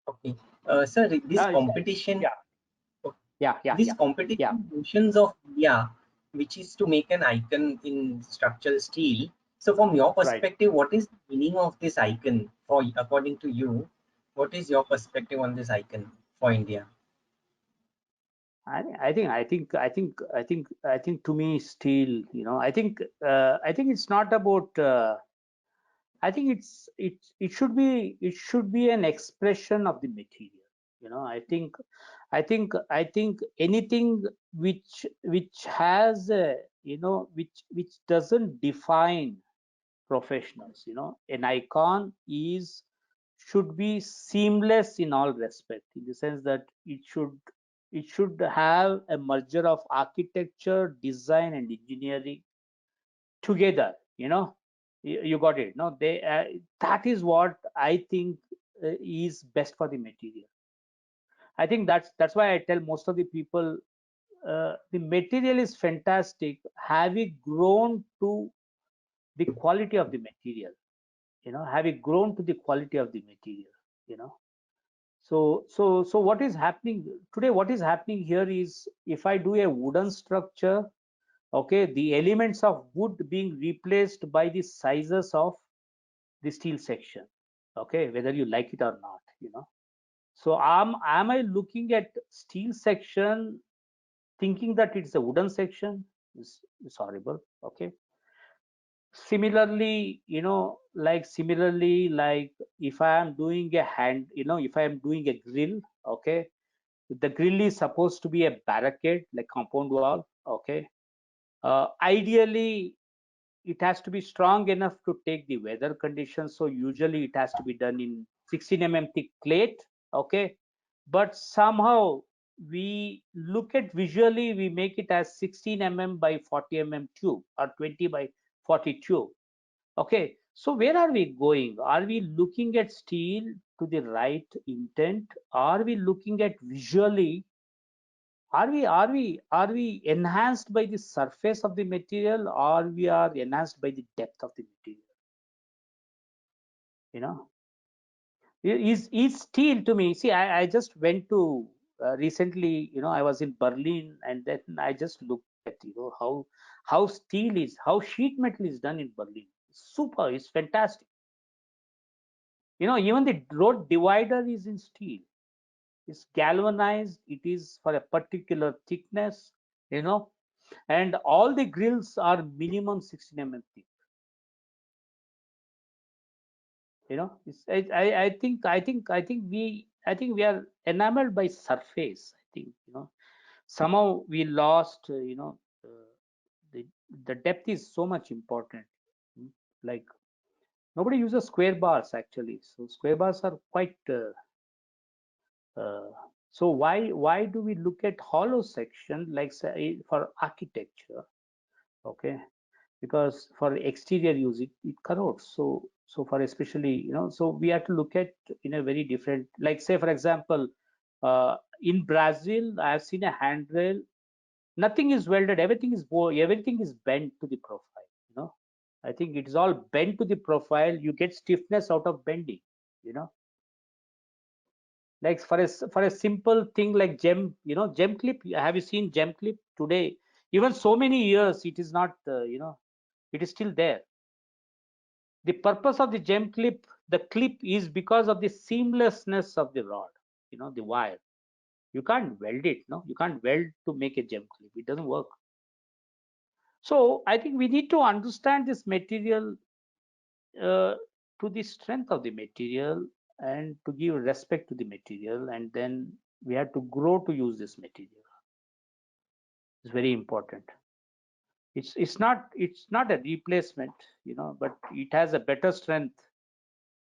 Okay. Sir, this Yeah, competition, yeah. competition notions of India, which is to make an icon in structural steel. So from your Right. perspective, what is the meaning of this icon according to you? What is your perspective on this icon for India? I think to me, steel, I think it's not about, I think it should be an expression of the material. I think anything which has a, which doesn't define professionals. An icon should be seamless in all respect, in the sense that it should have a merger of architecture, design, and engineering together. You got it. No, that is what I think is best for the material. I think that's why I tell most of the people, the material is fantastic. Have we grown to the quality of the material? Have we grown to the quality of the material? You know. So what is happening today? What is happening here is, if I do a wooden structure, okay, the elements of wood being replaced by the sizes of the steel section, okay, whether you like it or not. So am I looking at steel section thinking that it's a wooden section? Is horrible. Okay. Similarly, if I am doing a hand, if I am doing a grill, okay, the grill is supposed to be a barricade, like compound wall, okay. Ideally, it has to be strong enough to take the weather conditions. So usually it has to be done in 16 thick plate, okay. But somehow we look at visually, we make it as 16 by 40 tube, or 20 by 40 tube. Okay, so where are we going? Are we looking at steel to the right intent? Are we looking at visually? Are we enhanced by the surface of the material, or we are enhanced by the depth of the material? You know, is steel to me. See, I just went to recently. I was in Berlin, and then I just looked at how steel is, how sheet metal is done in Berlin. Super, it's fantastic. Even the road divider is in steel. It's galvanized. It is for a particular thickness, and all the grills are minimum 16 thick. I think we are enamored by surface. I think, somehow we lost, the depth is so much important. Like, nobody uses square bars actually. So square bars are quite so why do we look at hollow section, like, say, for architecture? Okay, because for exterior use it corrodes. So for especially, so we have to look at in a very different, like, say for example, in Brazil I have seen a handrail. Nothing is welded. Everything is bent to the profile. You know, I think it is all bent to the profile. You get stiffness out of bending. You know, like for a simple thing like gem clip. Have you seen gem clip today? Even so many years, it is not. It is still there. The purpose of the gem clip, the clip is because of the seamlessness of the rod. The wire. You can't weld it. No, you can't weld to make a gem clip. It doesn't work. So I think we need to understand this material to the strength of the material and to give respect to the material, and then we have to grow to use this material. It's very important. It's not a replacement, but it has a better strength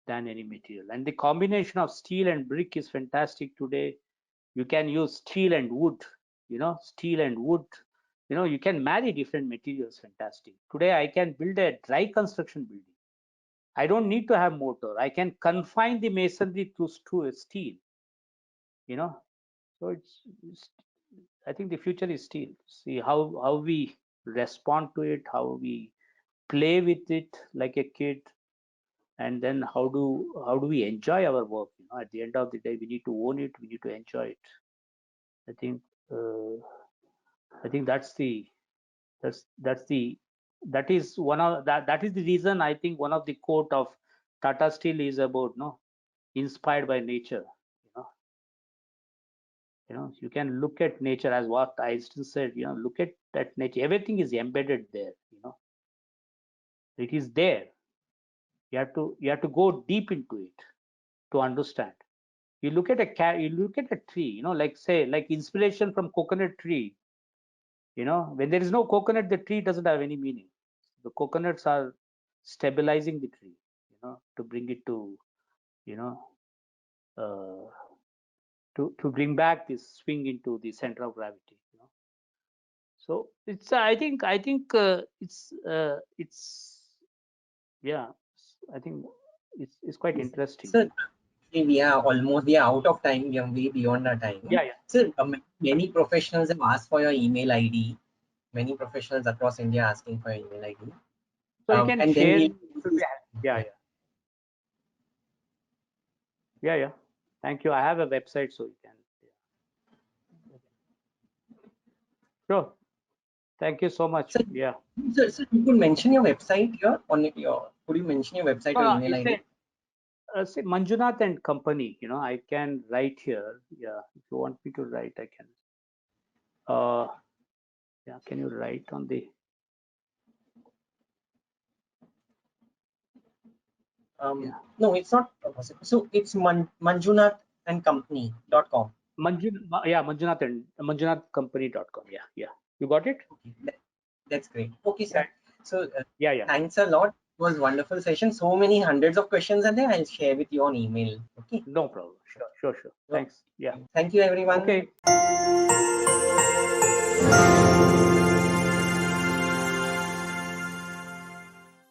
than any material. And the combination of steel and brick is fantastic today. You can use steel and wood, steel and wood. You can marry different materials. Fantastic. Today I can build a dry construction building. I don't need to have mortar. I can confine the masonry to steel. So I think the future is steel. See how we respond to it, how we play with it like a kid, and then how do we enjoy our work. At the end of the day, we need to own it. We need to enjoy it. I think that is the reason. I think one of the quote of Tata Steel is about inspired by nature. You can look at nature, as what Einstein said. Look at that nature. Everything is embedded there. It is there. You have to go deep into it to understand. You look at a tree. Like inspiration from coconut tree. When there is no coconut, the tree doesn't have any meaning. The coconuts are stabilizing the tree, to bring it to, to bring back this swing into the center of gravity. So it's I think it's yeah. I think it's quite interesting. Sir, we are out of time. We are way beyond our time. Yeah. Sir, many professionals have asked for your email ID. Many professionals across India asking for your email ID. So you can share. Yeah. Thank you. I have a website, so you can. Sure. Thank you so much. Sir, yeah. Sir, you could mention your website here could you mention your website or email ID? Say Manjunath and Company. I can write here. Yeah. If you want me to write, I can. Yeah. Can you write on the? No, it's not possible. So it's manjunathandcompany.com. Manjunathcompany.com. Yeah. You got it? Okay. That's great. Okay, sir. So yeah. Thanks a lot. It was a wonderful session. So many hundreds of questions are there. I'll share with you on email. Okay. No problem. Sure. Thanks. Yeah. Thank you, everyone. Okay.